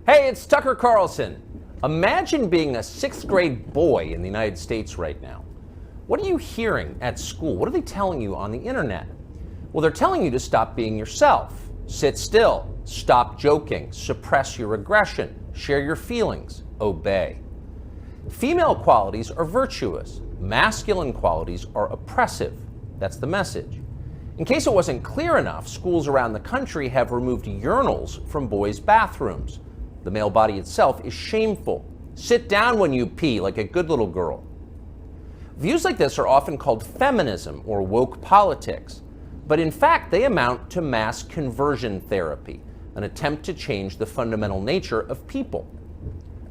Hey, it's Tucker Carlson. Imagine being a sixth grade boy in the United States right now. What are you hearing at school? What are they telling you on the internet? Well, they're telling you to stop being yourself. Sit still, stop joking, suppress your aggression, share your feelings, obey. Female qualities are virtuous. Masculine qualities are oppressive. That's the message. In case it wasn't clear enough, schools around the country have removed urinals from boys' bathrooms. The male body itself is shameful. Sit down when you pee like a good little girl. Views like this are often called feminism or woke politics, but in fact they amount to mass conversion therapy, an attempt to change the fundamental nature of people.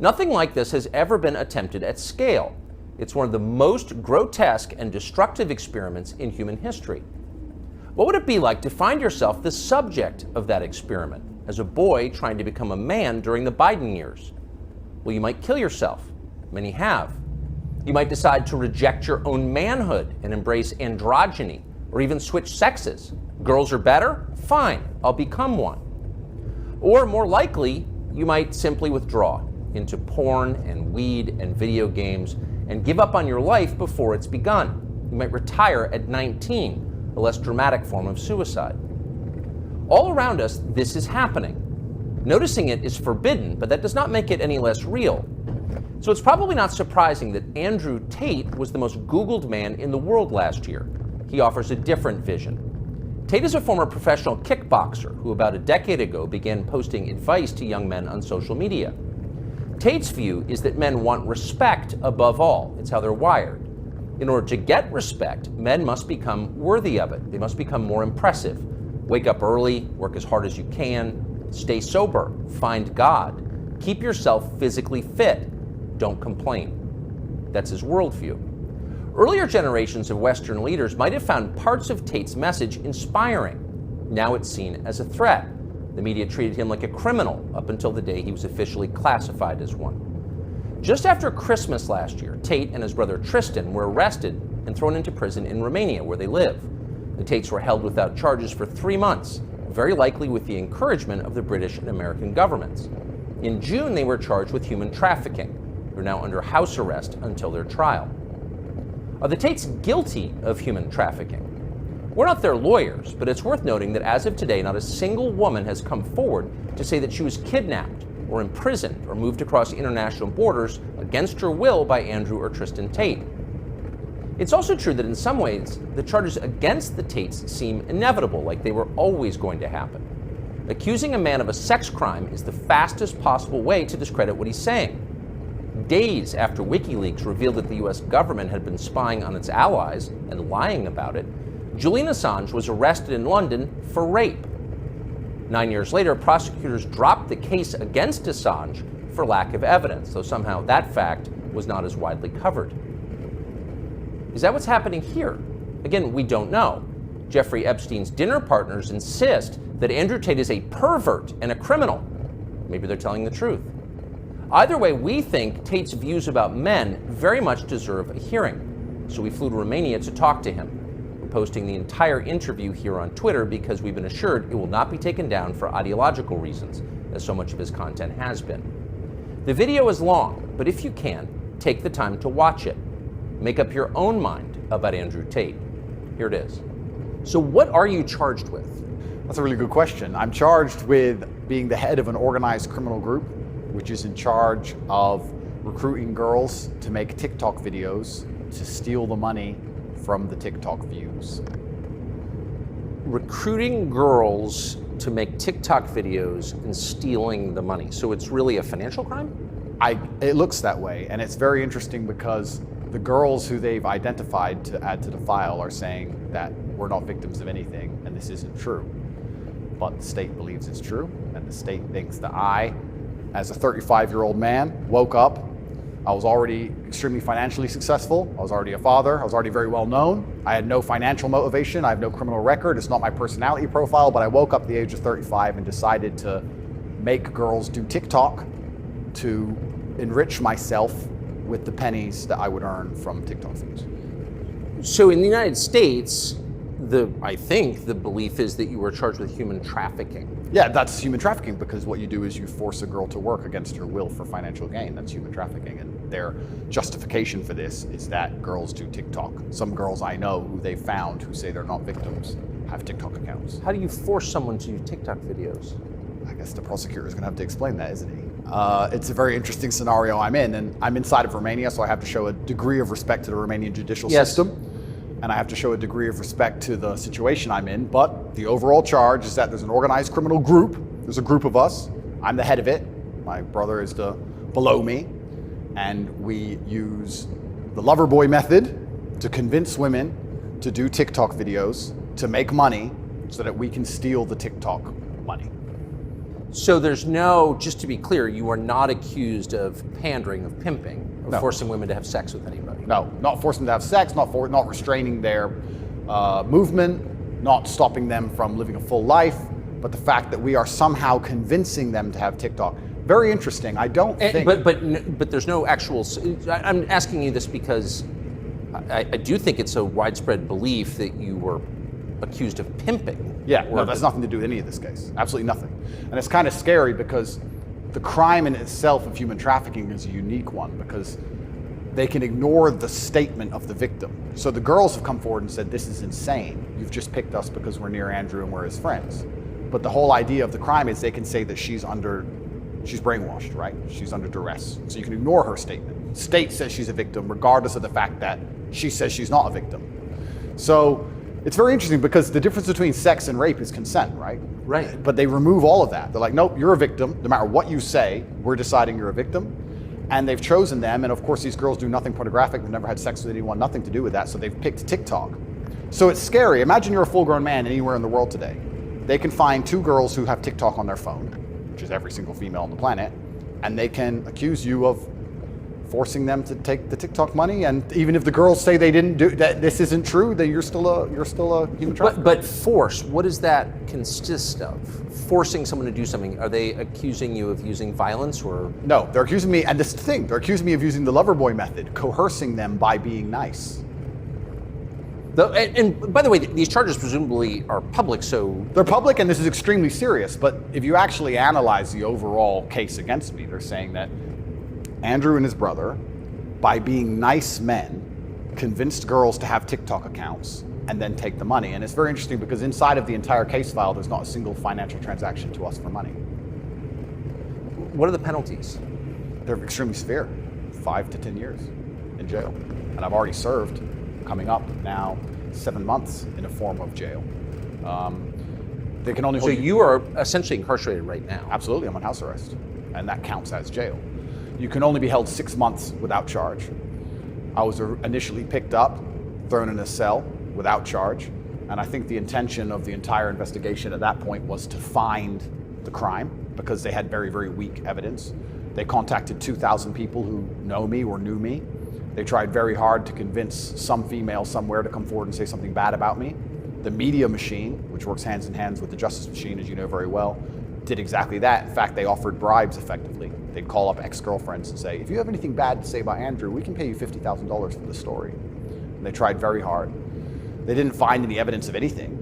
Nothing like this has ever been attempted at scale. It's one of the most grotesque and destructive experiments in human history. What would it be like to find yourself the subject of that experiment as a boy trying to become a man during the Biden years? Well, you might kill yourself. Many have. You might decide to reject your own manhood and embrace androgyny, or even switch sexes. Girls are better? Fine, I'll become one. Or more likely, you might simply withdraw into porn and weed and video games and give up on your life before it's begun. You might retire at 19, a less dramatic form of suicide. All around us, this is happening. Noticing it is forbidden, but that does not make it any less real. So it's probably not surprising that Andrew Tate was the most Googled man in the world last year. He offers a different vision. Tate is a former professional kickboxer who about a decade ago began posting advice to young men on social media. Tate's view is that men want respect above all. It's how they're wired. In order to get respect, men must become worthy of it. They must become more impressive. Wake up early, work as hard as you can, stay sober, find God, keep yourself physically fit, don't complain. That's his worldview. Earlier generations of Western leaders might have found parts of Tate's message inspiring. Now it's seen as a threat. The media treated him like a criminal up until the day he was officially classified as one. Just after Christmas last year, Tate and his brother Tristan were arrested and thrown into prison in Romania, where they live. The Tates were held without charges for 3 months, very likely with the encouragement of the British and American governments. In June, they were charged with human trafficking. They're now under house arrest until their trial. Are the Tates guilty of human trafficking? We're not their lawyers, but it's worth noting that as of today, not a single woman has come forward to say that she was kidnapped or imprisoned or moved across international borders against her will by Andrew or Tristan Tate. It's also true that in some ways, the charges against the Tates seem inevitable, like they were always going to happen. Accusing a man of a sex crime is the fastest possible way to discredit what he's saying. Days after WikiLeaks revealed that the US government had been spying on its allies and lying about it, Julian Assange was arrested in London for rape. 9 years later, prosecutors dropped the case against Assange for lack of evidence, though somehow that fact was not as widely covered. Is that what's happening here? Again, we don't know. Jeffrey Epstein's dinner partners insist that Andrew Tate is a pervert and a criminal. Maybe they're telling the truth. Either way, we think Tate's views about men very much deserve a hearing. So we flew to Romania to talk to him. We're posting the entire interview here on Twitter because we've been assured it will not be taken down for ideological reasons, as so much of his content has been. The video is long, but if you can, take the time to watch it. Make up your own mind about Andrew Tate. Here it is. So what are you charged with? That's a really good question. I'm charged with being the head of an organized criminal group, which is in charge of recruiting girls to make TikTok videos to steal the money from the TikTok views. Recruiting girls to make TikTok videos and stealing the money. So it's really a financial crime? It looks that way, and it's very interesting because the girls who they've identified to add to the file are saying that we're not victims of anything and this isn't true. But the state believes it's true, and the state thinks that I, as a 35-year-old man, woke up. I was already extremely financially successful. I was already a father. I was already very well known. I had no financial motivation. I have no criminal record. It's not my personality profile, but I woke up at the age of 35 and decided to make girls do TikTok to enrich myself with the pennies that I would earn from TikTok views. So in the United States, I think the belief is that you were charged with human trafficking. Yeah, that's human trafficking, because what you do is you force a girl to work against her will for financial gain. That's human trafficking. And their justification for this is that girls do TikTok. Some girls I know who they found who say they're not victims have TikTok accounts. How do you force someone to do TikTok videos? I guess the prosecutor is going to have to explain that, isn't he? It's a very interesting scenario I'm in, and I'm inside of Romania, so I have to show a degree of respect to the Romanian judicial system, and I have to show a degree of respect to the situation I'm in. But the overall charge is that there's an organized criminal group. There's a group of us. I'm the head of it. My brother is below me, and we use the lover boy method to convince women to do TikTok videos to make money so that we can steal the TikTok money. So there's no, just to be clear, you are not accused of pandering, of pimping, of No. forcing women to have sex with anybody. No, not forcing them to have sex, not restraining their movement, not stopping them from living a full life, but the fact that we are somehow convincing them to have TikTok. Very interesting. I don't think. But there's no actual. I'm asking you this because I do think it's a widespread belief that you were accused of pimping. Yeah, no, that's nothing to do with any of this case. Absolutely nothing. And it's kind of scary because the crime in itself of human trafficking is a unique one, because they can ignore the statement of the victim. So the girls have come forward and said, this is insane. You've just picked us because we're near Andrew and we're his friends. But the whole idea of the crime is they can say that she's brainwashed, right? She's under duress. So you can ignore her statement. State says she's a victim regardless of the fact that she says she's not a victim. So it's very interesting because the difference between sex and rape is consent, right? Right. But they remove all of that. They're like, nope, you're a victim. No matter what you say, we're deciding you're a victim. And they've chosen them. And of course, these girls do nothing pornographic. They've never had sex with anyone, nothing to do with that. So they've picked TikTok. So it's scary. Imagine you're a full-grown man anywhere in the world today. They can find two girls who have TikTok on their phone, which is every single female on the planet, and they can accuse you of forcing them to take the TikTok money. And even if the girls say they didn't do that, this isn't true, then you're still a human trafficker. But force, what does that consist of? Forcing someone to do something? Are they accusing you of using violence or? No, they're accusing me, and this is the thing, they're accusing me of using the lover boy method, coercing them by being nice. And by the way, these charges presumably are public, so. They're public, and this is extremely serious, but if you actually analyze the overall case against me, they're saying that Andrew and his brother, by being nice men, convinced girls to have TikTok accounts and then take the money. And it's very interesting because inside of the entire case file, there's not a single financial transaction to us for money. What are the penalties? They're extremely severe, 5 to 10 years in jail. And I've already served, coming up now, 7 months in a form of jail. They can only So hold you are essentially incarcerated right now. Absolutely, I'm on house arrest, and that counts as jail. You can only be held 6 months without charge. I was initially picked up, thrown in a cell without charge, and I think the intention of the entire investigation at that point was to find the crime because they had very, very weak evidence. They contacted 2,000 people who know me or knew me. They tried very hard to convince some female somewhere to come forward and say something bad about me. The media machine, which works hands in hands with the justice machine, as you know very well, did exactly that. In fact, they offered bribes effectively. They'd call up ex-girlfriends and say, if you have anything bad to say about Andrew, we can pay you $50,000 for the story. And they tried very hard. They didn't find any evidence of anything.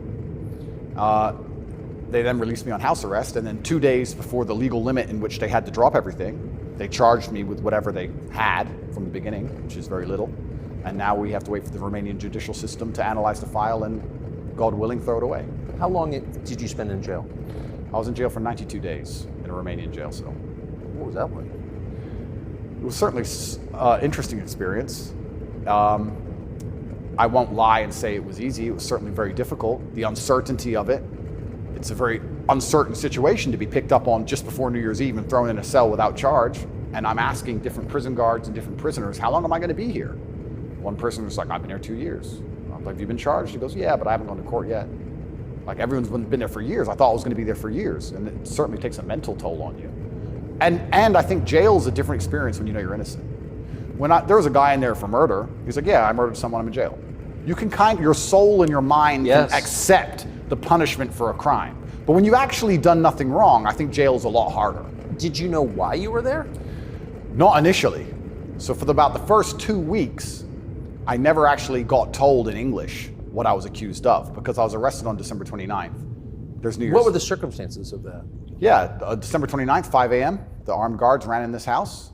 They then released me on house arrest, and then 2 days before the legal limit in which they had to drop everything, they charged me with whatever they had from the beginning, which is very little. And now we have to wait for the Romanian judicial system to analyze the file and, God willing, throw it away. How long did you spend in jail? I was in jail for 92 days in a Romanian jail cell. What was that like? It was certainly an interesting experience. I won't lie and say it was easy. It was certainly very difficult. The uncertainty of it. It's a very uncertain situation to be picked up on just before New Year's Eve and thrown in a cell without charge. And I'm asking different prison guards and different prisoners, how long am I going to be here? One person was like, I've been here 2 years. I'm like, have you been charged? He goes, yeah, but I haven't gone to court yet. Like, everyone's been there for years. I thought I was going to be there for years. And it certainly takes a mental toll on you. And I think jail is a different experience when you know you're innocent. There was a guy in there for murder. He's like, yeah, I murdered someone, I'm in jail. You can your soul and your mind can accept the punishment for a crime. But when you've actually done nothing wrong, I think jail is a lot harder. Did you know why you were there? Not initially. So for about the first 2 weeks, I never actually got told in English what I was accused of because I was arrested on December 29th. There's New Year's. What were the circumstances of that? Yeah, December 29th, 5 a.m., the armed guards ran in this house.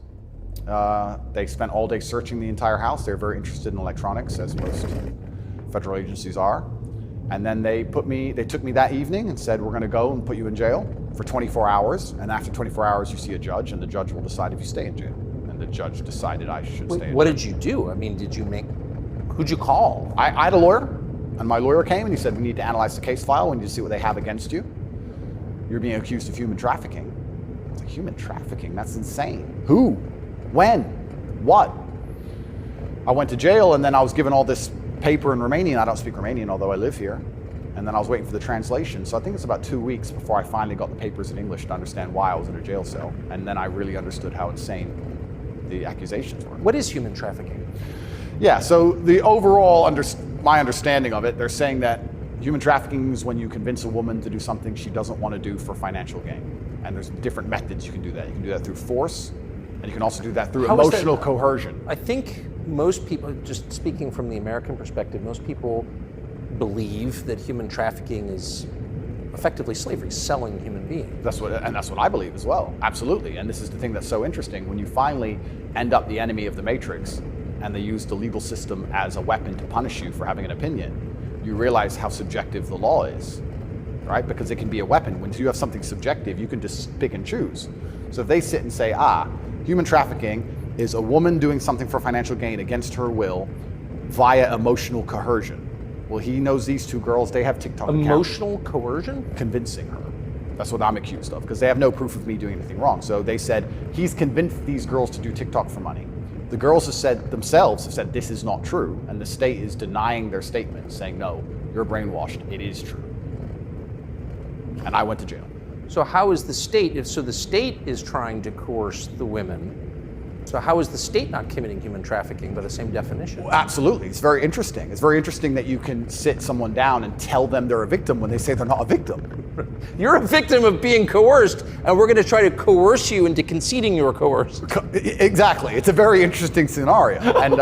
They spent all day searching the entire house. They're very interested in electronics, as most federal agencies are. And then they took me that evening and said, we're going to go and put you in jail for 24 hours. And after 24 hours, you see a judge, and the judge will decide if you stay in jail. And the judge decided I should stay in jail. What did you do? I mean, who'd you call? I had a lawyer, and my lawyer came and he said, we need to analyze the case file. We need to see what they have against you. You're being accused of human trafficking. It's like, human trafficking? That's insane. Who? When? What? I went to jail, and then I was given all this paper in Romanian. I don't speak Romanian, although I live here. And then I was waiting for the translation. So I think it's about 2 weeks before I finally got the papers in English to understand why I was in a jail cell. And then I really understood how insane the accusations were. What is human trafficking? Yeah, so the overall, my understanding of it, they're saying that human trafficking is when you convince a woman to do something she doesn't want to do for financial gain. And there's different methods you can do that. You can do that through force, and you can also do that through emotional coercion. I think most people, just speaking from the American perspective, most people believe that human trafficking is effectively slavery, selling human beings. That's what I believe as well, absolutely. And this is the thing that's so interesting. When you finally end up the enemy of the matrix, and they use the legal system as a weapon to punish you for having an opinion, you realize how subjective the law is, right? Because it can be a weapon. When you have something subjective, you can just pick and choose. So if they sit and say, human trafficking is a woman doing something for financial gain against her will via emotional coercion. Well, he knows these two girls, they have TikTok accounts. Emotional coercion? Convincing her. That's what I'm accused of, because they have no proof of me doing anything wrong. So they said, he's convinced these girls to do TikTok for money. The girls have said this is not true, and the state is denying their statement, saying, no, you're brainwashed, it is true. And I went to jail. So how is the state, so the state is trying to coerce the women, so how is the state not committing human trafficking by the same definition? Well, absolutely, it's very interesting. It's very interesting that you can sit someone down and tell them they're a victim when they say they're not a victim. You're a victim of being coerced, and we're going to try to coerce you into conceding you were coerced. Exactly, it's a very interesting scenario. And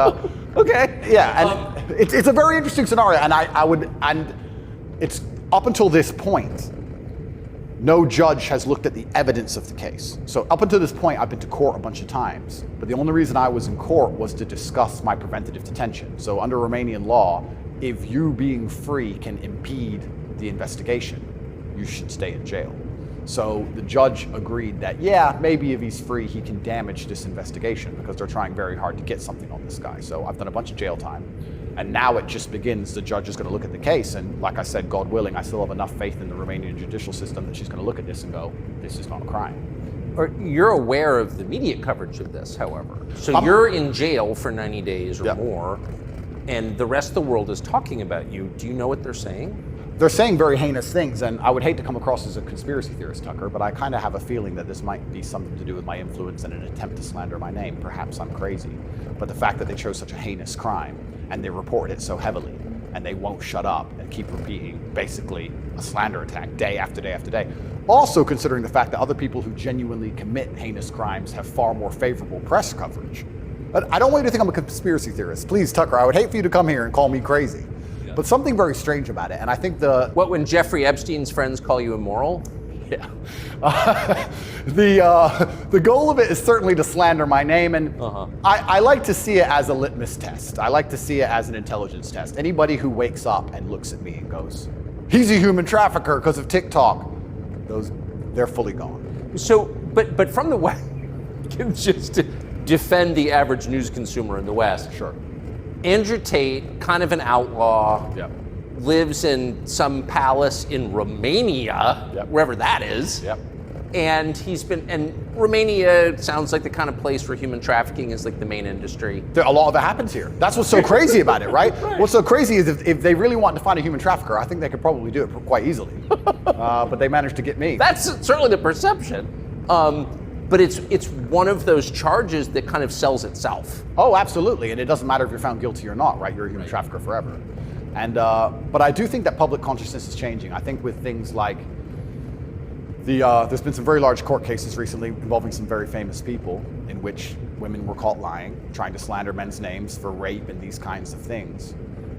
okay. Yeah, and it's a very interesting scenario, and it's up until this point, no judge has looked at the evidence of the case. So up until this point, I've been to court a bunch of times, but the only reason I was in court was to discuss my preventative detention. So under Romanian law, if you being free can impede the investigation, you should stay in jail. So the judge agreed that, yeah, maybe if he's free, he can damage this investigation, because they're trying very hard to get something on this guy. So I've done a bunch of jail time. And now it just begins. The judge is going to look at the case, and like I said, God willing, I still have enough faith in the Romanian judicial system that she's going to look at this and go, this is not a crime. Or you're aware of the media coverage of this, however. So you're in jail for 90 days or more, and the rest of the world is talking about you. Do you know what they're saying? They're saying very heinous things, and I would hate to come across as a conspiracy theorist, Tucker, but I kind of have a feeling that this might be something to do with my influence and an attempt to slander my name. Perhaps I'm crazy, but the fact that they chose such a heinous crime, and they report it so heavily, and they won't shut up and keep repeating basically a slander attack day after day after day. Also considering the fact that other people who genuinely commit heinous crimes have far more favorable press coverage. But I don't want you to think I'm a conspiracy theorist. Please, Tucker, I would hate for you to come here and call me crazy. Yeah. But something very strange about it, and I think What, when Jeffrey Epstein's friends call you immoral? Yeah. The goal of it is certainly to slander my name, and I like to see it as a litmus test. I like to see it as an intelligence test. Anybody who wakes up and looks at me and goes, he's a human trafficker because of TikTok, they're fully gone. So, but from the West, just to defend the average news consumer in the West. Sure. Andrew Tate, kind of an outlaw. Yep. Lives in some palace in Romania, wherever that is. Yep. And Romania sounds like the kind of place where human trafficking is like the main industry. A lot of it happens here. That's what's so crazy about it, right? What's so crazy is if they really want to find a human trafficker, I think they could probably do it quite easily. But they managed to get me. That's certainly the perception. But it's one of those charges that kind of sells itself. Oh, absolutely. And it doesn't matter if you're found guilty or not, right? You're a human trafficker forever. And but I do think that public consciousness is changing. I think with things like there's been some very large court cases recently involving some very famous people in which women were caught lying, trying to slander men's names for rape and these kinds of things.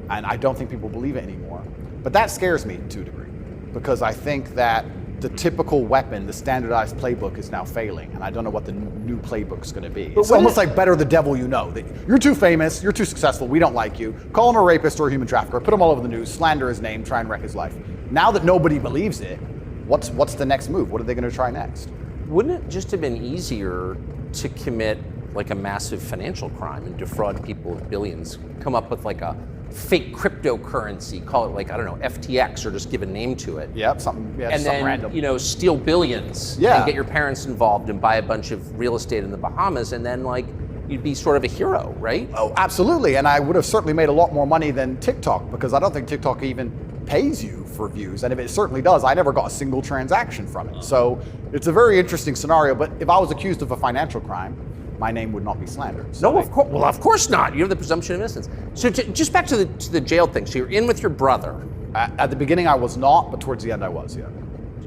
And I don't think people believe it anymore. But that scares me to a degree, because I think that the typical weapon, the standardized playbook, is now failing, and I don't know what the new playbook's going to be. It's almost like better the devil you know. That you're too famous, you're too successful, we don't like you. Call him a rapist or a human trafficker, put him all over the news, slander his name, try and wreck his life. Now that nobody believes it, what's the next move? What are they going to try next? Wouldn't it just have been easier to commit like a massive financial crime and defraud people of billions, come up with like a fake cryptocurrency, call it like, I don't know, FTX, or just give a name to it. Yep, something random. You know, steal billions and get your parents involved and buy a bunch of real estate in the Bahamas, and then like you'd be sort of a hero, right? Oh, absolutely. And I would have certainly made a lot more money than TikTok, because I don't think TikTok even pays you for views. And if it certainly does, I never got a single transaction from it. So it's a very interesting scenario. But if I was accused of a financial crime, my name would not be slandered. So no, of course. Well, of course not. You have the presumption of innocence. So just back to the jail thing. So you're in with your brother. At the beginning, I was not, but towards the end, I was. Yeah.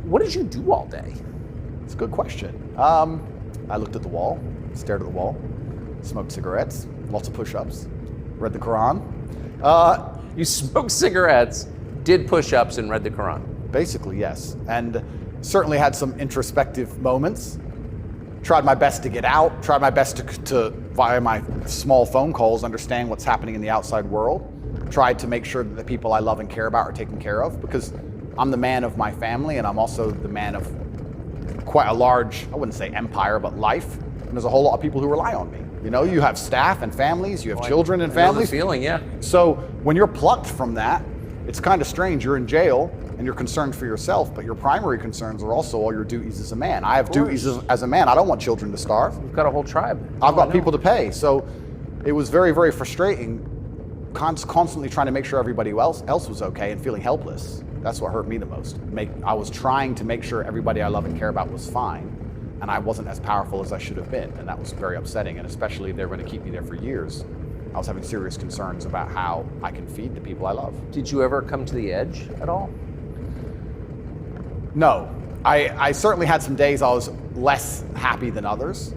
What did you do all day? It's a good question. I looked at the wall, stared at the wall, smoked cigarettes, lots of push-ups, read the Quran. You smoked cigarettes, did push-ups, and read the Quran. Basically, yes, and certainly had some introspective moments. Tried my best to get out, tried my best to via my small phone calls, understand what's happening in the outside world. Tried to make sure that the people I love and care about are taken care of, because I'm the man of my family, and I'm also the man of quite a large, I wouldn't say empire, but life. And there's a whole lot of people who rely on me. You know, you have staff and families, you have children and families. I know the feeling, yeah. So when you're plucked from that, it's kind of strange. You're in jail and you're concerned for yourself, but your primary concerns are also all your duties as a man. I have duties as a man. I don't want children to starve. You've got a whole tribe. I've got people to pay. So it was very, very frustrating, constantly trying to make sure everybody else was okay and feeling helpless. That's what hurt me the most. I was trying to make sure everybody I love and care about was fine, and I wasn't as powerful as I should have been, and that was very upsetting, and especially if they were going to keep me there for years. I was having serious concerns about how I can feed the people I love. Did you ever come to the edge at all? No. I certainly had some days I was less happy than others,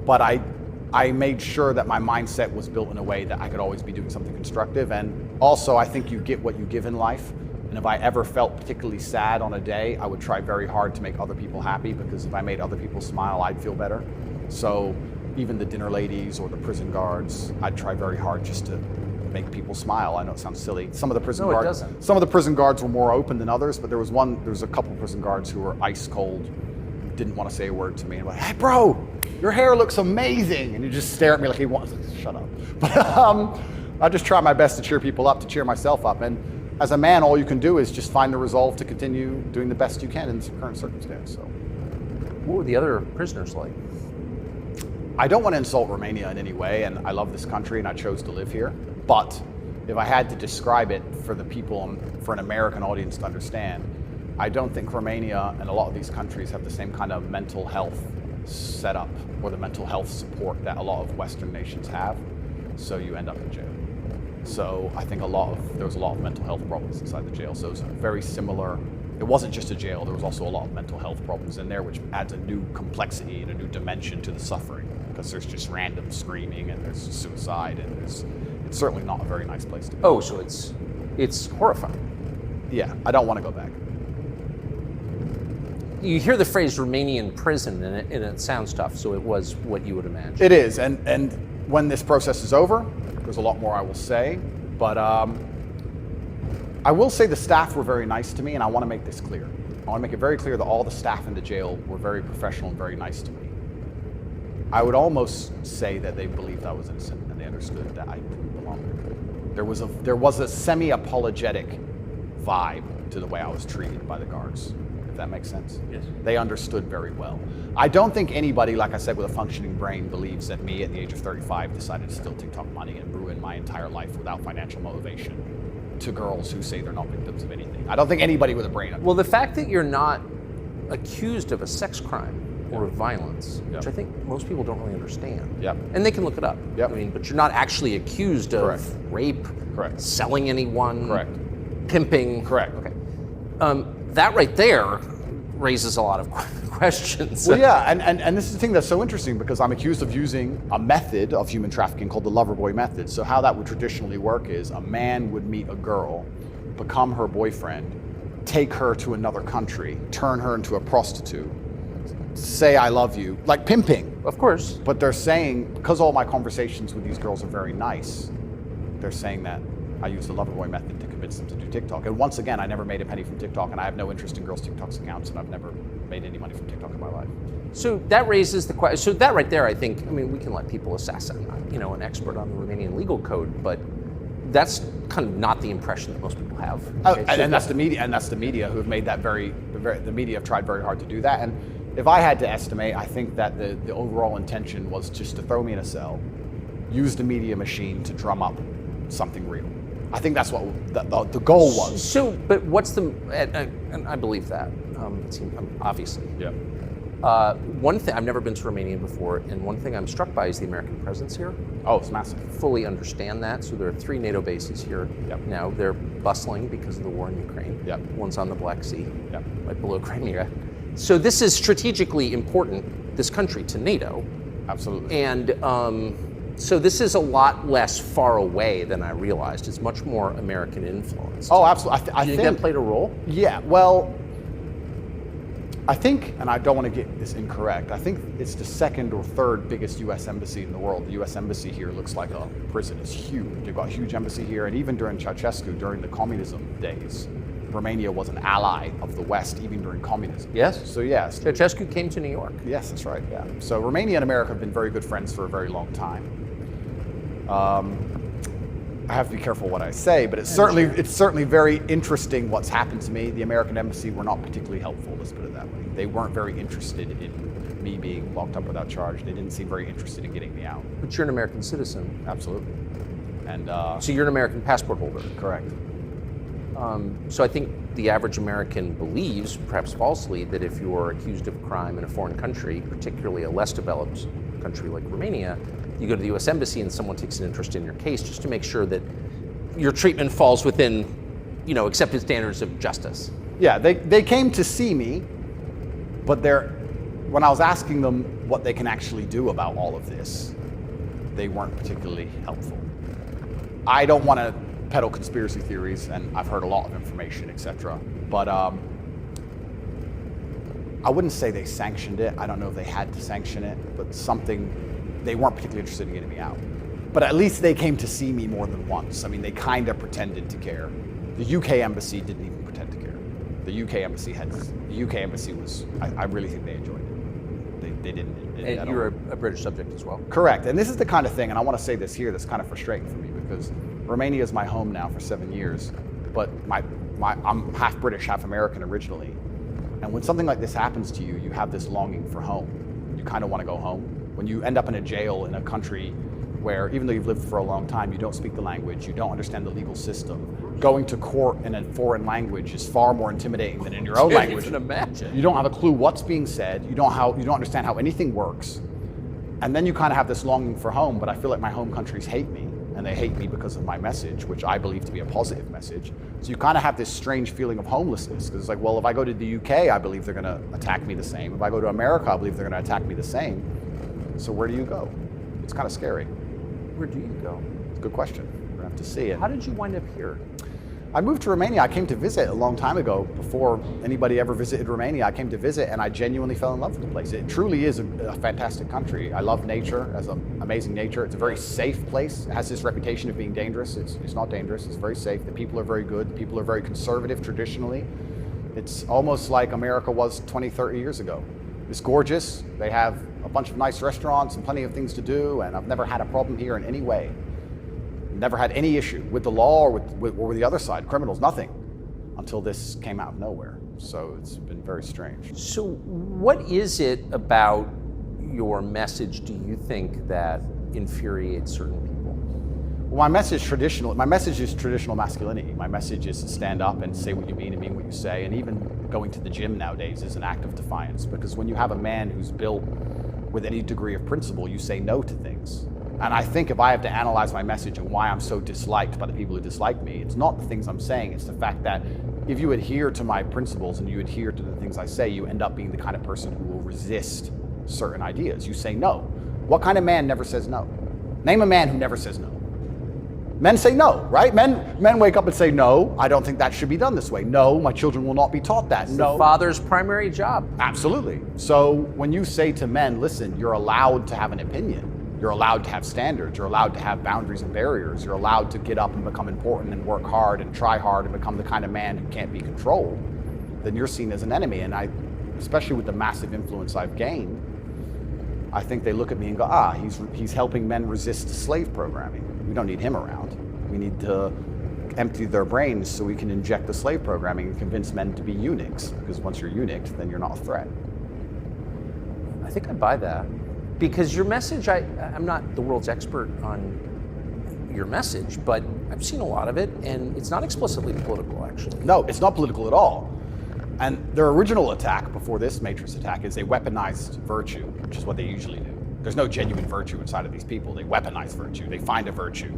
but I made sure that my mindset was built in a way that I could always be doing something constructive. And also, I think you get what you give in life. And if I ever felt particularly sad on a day, I would try very hard to make other people happy, because if I made other people smile, I'd feel better. So even the dinner ladies or the prison guards, I'd try very hard just to make people smile. I know it sounds silly. Some of the prison guards were more open than others, but there was a couple prison guards who were ice cold, didn't want to say a word to me, and like, "Hey bro, your hair looks amazing," and you just stare at me like he wants to shut up. But I just try my best to cheer people up, to cheer myself up, and as a man, all you can do is just find the resolve to continue doing the best you can in this current circumstance. So, what were the other prisoners like? I don't want to insult Romania in any way, and I love this country and I chose to live here. But if I had to describe it for the people, for an American audience to understand, I don't think Romania and a lot of these countries have the same kind of mental health setup or the mental health support that a lot of Western nations have. So you end up in jail. So I think there was a lot of mental health problems inside the jail. So it was very similar. It wasn't just a jail, there was also a lot of mental health problems in there, which adds a new complexity and a new dimension to the suffering, because there's just random screaming and there's suicide, and it's certainly not a very nice place to be. Oh, so it's horrifying. Yeah, I don't want to go back. You hear the phrase Romanian prison, and it sounds tough, so it was what you would imagine. It is, and when this process is over, there's a lot more I will say, but I will say the staff were very nice to me, and I want to make this clear. I want to make it very clear that all the staff in the jail were very professional and very nice to me. I would almost say that they believed I was innocent, and they understood that I didn't belong there. There was a semi-apologetic vibe to the way I was treated by the guards, if that makes sense. Yes. They understood very well. I don't think anybody, like I said, with a functioning brain believes that me at the age of 35 decided to steal TikTok money and ruin my entire life without financial motivation to girls who say they're not victims of anything. I don't think anybody with a brain. Well, the fact that you're not accused of a sex crime or of violence, which I think most people don't really understand. Yep. And they can look it up. Yep. I mean, but you're not actually accused of rape, selling anyone, pimping. Correct. Okay. That right there raises a lot of questions. Well, yeah, and this is the thing that's so interesting, because I'm accused of using a method of human trafficking called the lover boy method. So how that would traditionally work is a man would meet a girl, become her boyfriend, take her to another country, turn her into a prostitute, say I love you, like pimping. Of course. But they're saying, because all my conversations with these girls are very nice, they're saying that I use the lover boy method to convince them to do TikTok. And once again, I never made a penny from TikTok, and I have no interest in girls' TikTok's accounts, and I've never made any money from TikTok in my life. So that raises the question. So that right there, I think, I mean, we can let people assess. I'm not, an expert on the Romanian legal code, but that's kind of not the impression that most people have. Okay? And that's the media who have made that the media have tried very hard to do that. And if I had to estimate, I think that the overall intention was just to throw me in a cell, use the media machine to drum up something real. I think that's what the goal was. So, but what's and I believe that, obviously. Yeah. One thing, I've never been to Romania before, and one thing I'm struck by is the American presence here. Oh, it's massive. Fully understand that. So there are 3 NATO bases here. Yep. Now. They're bustling because of the war in Ukraine. Yep. One's on the Black Sea, Yep. right below Crimea. So this is strategically important, this country, to NATO. Absolutely. And so this is a lot less far away than I realized. It's much more American influence. Oh, absolutely. Do you think that played a role? Yeah, well, I think, and I don't want to get this incorrect, I think it's the 2nd or 3rd biggest U.S. embassy in the world. The U.S. embassy here looks like a prison. It's huge. They've got a huge embassy here, and even during Ceausescu, during the communism days, Romania was an ally of the West, even during communism. Yes. So yes. Ceausescu came to New York. Yes, that's right, yeah. So Romania and America have been very good friends for a very long time. I have to be careful what I say, but it's certainly very interesting what's happened to me. The American embassy were not particularly helpful, let's put it that way. They weren't very interested in me being locked up without charge. They didn't seem very interested in getting me out. But you're an American citizen. Absolutely. And so you're an American passport holder. correct. So I think the average American believes, perhaps falsely, that if you're accused of a crime in a foreign country, particularly a less developed country like Romania, you go to the U.S. Embassy and someone takes an interest in your case just to make sure that your treatment falls within, accepted standards of justice. Yeah, they came to see me, but when I was asking them what they can actually do about all of this, they weren't particularly helpful. I don't want to peddle conspiracy theories, and I've heard a lot of information, etc. But I wouldn't say they sanctioned it. I don't know if they had to sanction it, but they weren't particularly interested in getting me out. But at least they came to see me more than once. I mean, they kind of pretended to care. The UK embassy didn't even pretend to care. The UK embassy was, I really think they enjoyed it. They didn't. And you're a British subject as well? Correct. And this is the kind of thing, and I want to say this here, that's kind of frustrating for me, because Romania is my home now for 7 years, but I'm half British, half American originally. And when something like this happens to you, you have this longing for home. You kind of want to go home. When you end up in a jail in a country where, even though you've lived for a long time, you don't speak the language, you don't understand the legal system, going to court in a foreign language is far more intimidating than in your own language. You can imagine. You don't have a clue what's being said, you don't understand how anything works, and then you kind of have this longing for home, but I feel like my home countries hate me, and they hate me because of my message, which I believe to be a positive message. So you kind of have this strange feeling of homelessness, because it's like, well, if I go to the UK, I believe they're going to attack me the same. If I go to America, I believe they're going to attack me the same. So where do you go? It's kind of scary. Where do you go? It's a good question. We're going to have to see. How did you wind up here? I moved to Romania. I came to visit a long time ago. Before anybody ever visited Romania, I came to visit, and I genuinely fell in love with the place. It truly is a fantastic country. I love nature, it has amazing nature. It's a very safe place. It has this reputation of being dangerous. It's not dangerous. It's very safe. The people are very good. The people are very conservative traditionally. It's almost like America was 20, 30 years ago. It's gorgeous. They have a bunch of nice restaurants and plenty of things to do, and I've never had a problem here in any way. Never had any issue with the law or with the other side, criminals, nothing, until this came out of nowhere. So it's been very strange. So what is it about your message, do you think, that infuriates certain people? Well, my message is traditional masculinity. My message is to stand up and say what you mean and mean what you say. And even going to the gym nowadays is an act of defiance, because when you have a man who's built with any degree of principle, you say no to things. And I think if I have to analyze my message and why I'm so disliked by the people who dislike me, it's not the things I'm saying, it's the fact that if you adhere to my principles and you adhere to the things I say, you end up being the kind of person who will resist certain ideas. You say no. What kind of man never says no? Name a man who never says no. Men say no, right? Men wake up and say, no, I don't think that should be done this way. No, my children will not be taught that. It's no. the father's primary job. Absolutely. So when you say to men, listen, you're allowed to have an opinion. You're allowed to have standards. You're allowed to have boundaries and barriers. You're allowed to get up and become important and work hard and try hard and become the kind of man who can't be controlled, then you're seen as an enemy. And especially with the massive influence I've gained, I think they look at me and go, he's helping men resist slave programming. We don't need him around. We need to empty their brains so we can inject the slave programming and convince men to be eunuchs. Because once you're eunuched, then you're not a threat. I think I buy that. Because your message, I'm not the world's expert on your message, but I've seen a lot of it, and it's not explicitly political, actually. No, it's not political at all. And their original attack before this Matrix attack is they weaponized virtue, which is what they usually do. There's no genuine virtue inside of these people. They weaponize virtue. They find a virtue,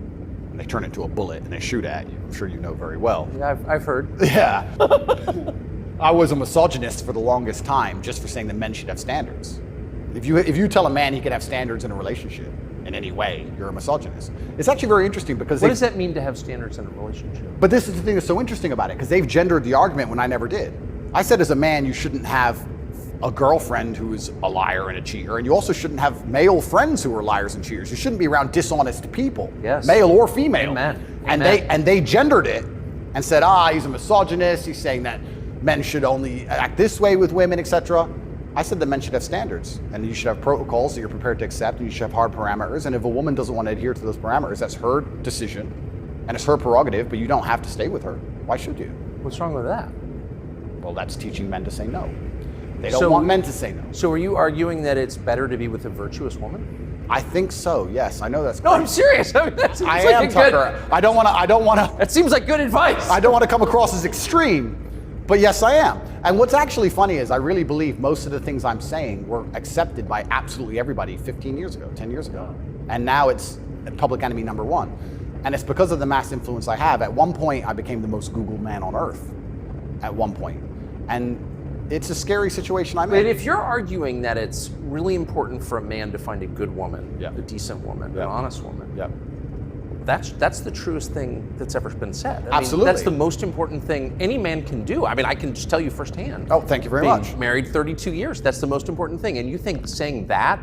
and they turn it into a bullet, and they shoot at you. I'm sure you know very well. Yeah, I've heard. Yeah. I was a misogynist for the longest time just for saying that men should have standards. If you tell a man he can have standards in a relationship in any way, you're a misogynist. It's actually very interesting because what does that mean to have standards in a relationship? But this is the thing that's so interesting about it, because they've gendered the argument when I never did. I said as a man, you shouldn't have a girlfriend who is a liar and a cheater, and you also shouldn't have male friends who are liars and cheaters. You shouldn't be around dishonest people, yes, male or female. Amen. And they gendered it and said, he's a misogynist. He's saying that men should only act this way with women, etc. I said that men should have standards, and you should have protocols that you're prepared to accept, and you should have hard parameters. And if a woman doesn't want to adhere to those parameters, that's her decision, and it's her prerogative, but you don't have to stay with her. Why should you? What's wrong with that? Well, that's teaching men to say no. They don't want men to say no. So are you arguing that it's better to be with a virtuous woman? I think so, yes. I know that's No, I'm serious. I mean, that seems I like am, Tucker. I don't want to. That seems like good advice. I don't want to come across as extreme, but yes, I am. And what's actually funny is I really believe most of the things I'm saying were accepted by absolutely everybody 15 years ago, 10 years ago. And now it's public enemy number one. And it's because of the mass influence I have. At one point, I became the most Googled man on earth. At one point. And it's a scary situation I'm in. But if you're arguing that it's really important for a man to find a good woman, a decent woman, an honest woman, that's the truest thing that's ever been said. I Absolutely. mean, that's the most important thing any man can do. I mean, I can just tell you firsthand. Oh, thank you very much. Married 32 years, that's the most important thing. And you think saying that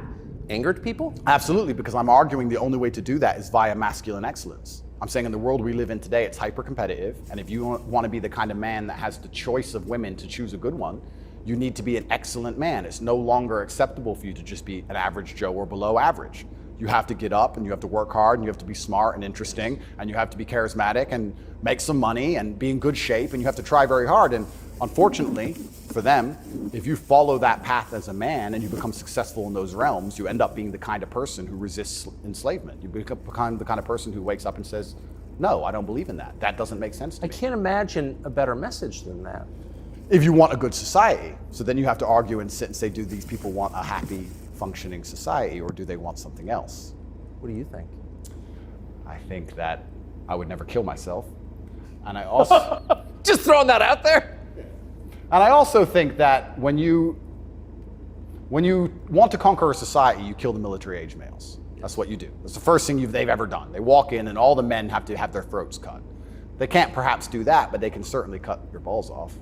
angered people? Absolutely, because I'm arguing the only way to do that is via masculine excellence. I'm saying in the world we live in today, it's hyper-competitive, and if you want to be the kind of man that has the choice of women to choose a good one, you need to be an excellent man. It's no longer acceptable for you to just be an average Joe or below average. You have to get up and you have to work hard and you have to be smart and interesting and you have to be charismatic and make some money and be in good shape and you have to try very hard. And unfortunately for them, if you follow that path as a man and you become successful in those realms, you end up being the kind of person who resists enslavement. You become the kind of person who wakes up and says, no, I don't believe in that. That doesn't make sense to me. I can't imagine a better message than that. If you want a good society. So then you have to argue and sit and say, do these people want a happy, functioning society or do they want something else? What do you think? I think that I would never kill myself. And I also... Just throwing that out there? And I also think that when you want to conquer a society, you kill the military-age males. That's what you do. That's the first thing they've ever done. They walk in and all the men have to have their throats cut. They can't perhaps do that, but they can certainly cut your balls off.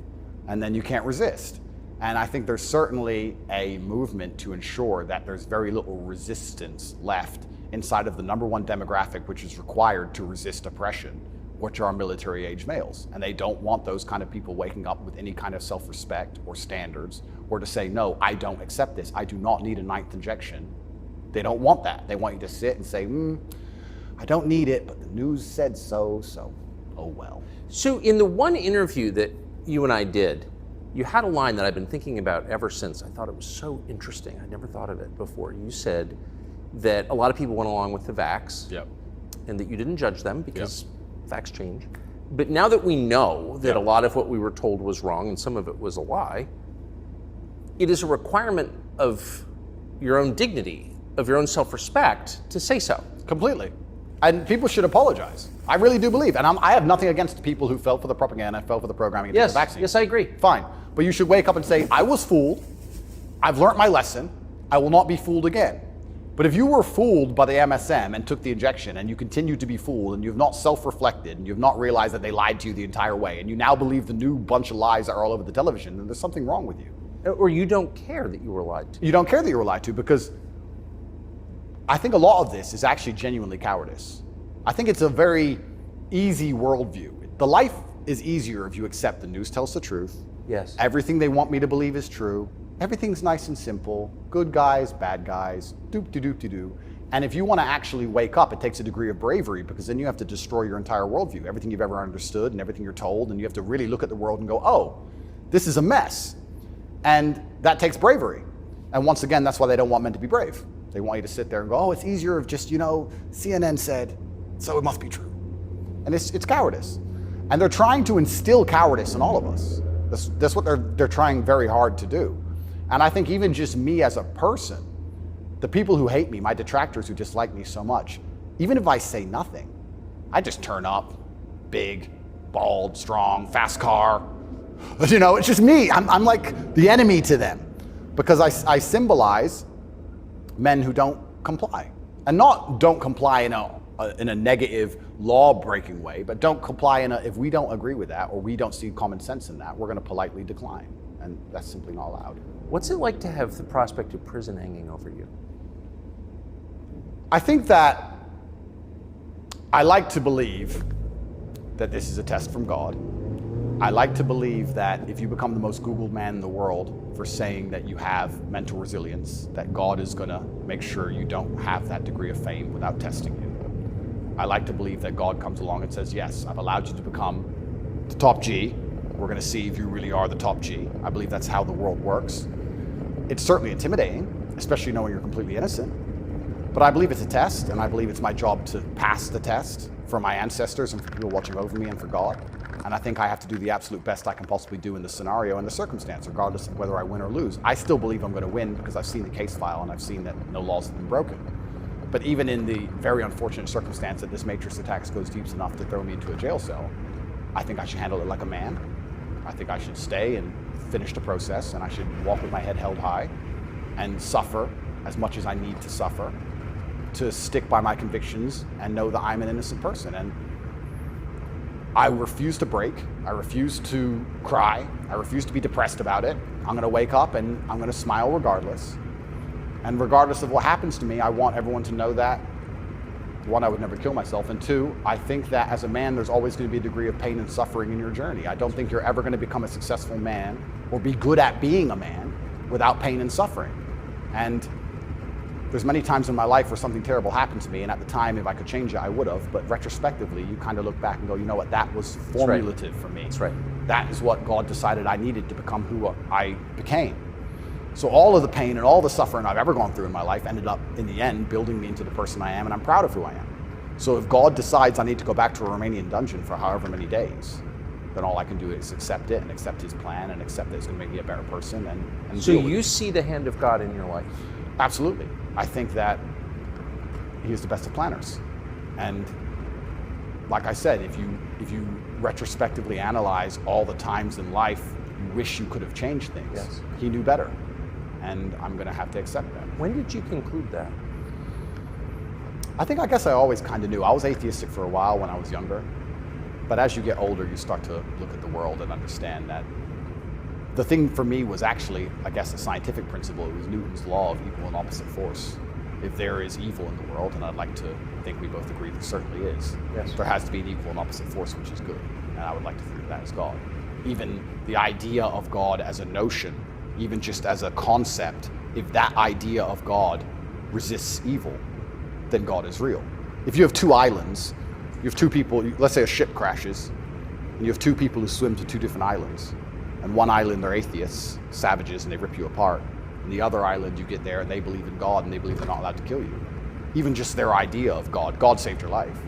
And then you can't resist. And I think there's certainly a movement to ensure that there's very little resistance left inside of the number one demographic which is required to resist oppression, which are military-age males. And they don't want those kind of people waking up with any kind of self-respect or standards, or to say, no, I don't accept this. I do not need a ninth injection. They don't want that. They want you to sit and say, I don't need it, but the news said so, oh well. So in the one interview that you and I did, you had a line that I've been thinking about ever since. I thought it was so interesting. I never thought of it before. You said that a lot of people went along with the vax, and that you didn't judge them because facts change. But now that we know that a lot of what we were told was wrong and some of it was a lie, it is a requirement of your own dignity, of your own self-respect to say so. Completely. And people should apologize. I really do believe. And I have nothing against people who fell for the propaganda, fell for the programming against the vaccine. Yes, I agree. Fine. But you should wake up and say, I was fooled. I've learned my lesson. I will not be fooled again. But if you were fooled by the MSM and took the injection and you continue to be fooled and you've not self-reflected and you've not realized that they lied to you the entire way and you now believe the new bunch of lies that are all over the television, then there's something wrong with you. Or you don't care that you were lied to. You don't care that you were lied to, because I think a lot of this is actually genuinely cowardice. I think it's a very easy worldview. The life is easier if you accept the news tells the truth. Yes. Everything they want me to believe is true. Everything's nice and simple. Good guys, bad guys, doop-de-doop-de-doo. And if you want to actually wake up, it takes a degree of bravery, because then you have to destroy your entire worldview, everything you've ever understood and everything you're told, and you have to really look at the world and go, oh, this is a mess. And that takes bravery. And once again, that's why they don't want men to be brave. They want you to sit there and go, oh, it's easier if just, CNN said, so it must be true. And it's cowardice. And they're trying to instill cowardice in all of us. That's what they're trying very hard to do. And I think even just me as a person, the people who hate me, my detractors who dislike me so much, even if I say nothing, I just turn up, big, bald, strong, fast car. It's just me. I'm like the enemy to them, because I symbolize men who don't comply. And not don't comply in a negative law-breaking way, but don't comply if we don't agree with that or we don't see common sense in that, we're going to politely decline. And that's simply not allowed. What's it like to have the prospect of prison hanging over you? I think that I like to believe that this is a test from God. I like to believe that if you become the most Googled man in the world for saying that you have mental resilience, that God is going to make sure you don't have that degree of fame without testing you. I like to believe that God comes along and says, yes, I've allowed you to become the top G. We're going to see if you really are the top G. I believe that's how the world works. It's certainly intimidating, especially knowing you're completely innocent. But I believe it's a test, and I believe it's my job to pass the test for my ancestors and for people watching over me and for God. And I think I have to do the absolute best I can possibly do in the scenario and the circumstance, regardless of whether I win or lose. I still believe I'm going to win because I've seen the case file and I've seen that no laws have been broken. But even in the very unfortunate circumstance that this matrix attack goes deep enough to throw me into a jail cell, I think I should handle it like a man. I think I should stay and finish the process, and I should walk with my head held high and suffer as much as I need to suffer to stick by my convictions and know that I'm an innocent person. And I refuse to break. I refuse to cry. I refuse to be depressed about it. I'm going to wake up and I'm going to smile regardless. And regardless of what happens to me, I want everyone to know that, one, I would never kill myself, and two, I think that as a man, there's always going to be a degree of pain and suffering in your journey. I don't think you're ever going to become a successful man or be good at being a man without pain and suffering. And there's many times in my life where something terrible happened to me, and at the time, if I could change it, I would have. But retrospectively, you kind of look back and go, you know what, that was formulative for me. That's right. That is what God decided I needed to become who I became. So all of the pain and all the suffering I've ever gone through in my life ended up, in the end, building me into the person I am, and I'm proud of who I am. So if God decides I need to go back to a Romanian dungeon for however many days, then all I can do is accept it and accept his plan and accept that it's going to make me a better person. And so you see the hand of God in your life? Absolutely. I think that he is the best of planners. And like I said, if you retrospectively analyze all the times in life you wish you could have changed things, yes, he knew better. And I'm going to have to accept that. When did you conclude that? I guess I always kind of knew. I was atheistic for a while when I was younger. But as you get older, you start to look at the world and understand that the thing for me was actually, I guess, a scientific principle. It was Newton's law of equal and opposite force. If there is evil in the world, and I'd like to think we both agree there certainly is, yes, there has to be an equal and opposite force, which is good. And I would like to think that is God. Even the idea of God as a notion, even just as a concept, if that idea of God resists evil, then God is real. If you have two islands, you have two people, let's say a ship crashes, and you have two people who swim to two different islands. And one island, they're atheists, savages, and they rip you apart. And the other island, you get there and they believe in God and they believe they're not allowed to kill you. Even just their idea of God saved your life.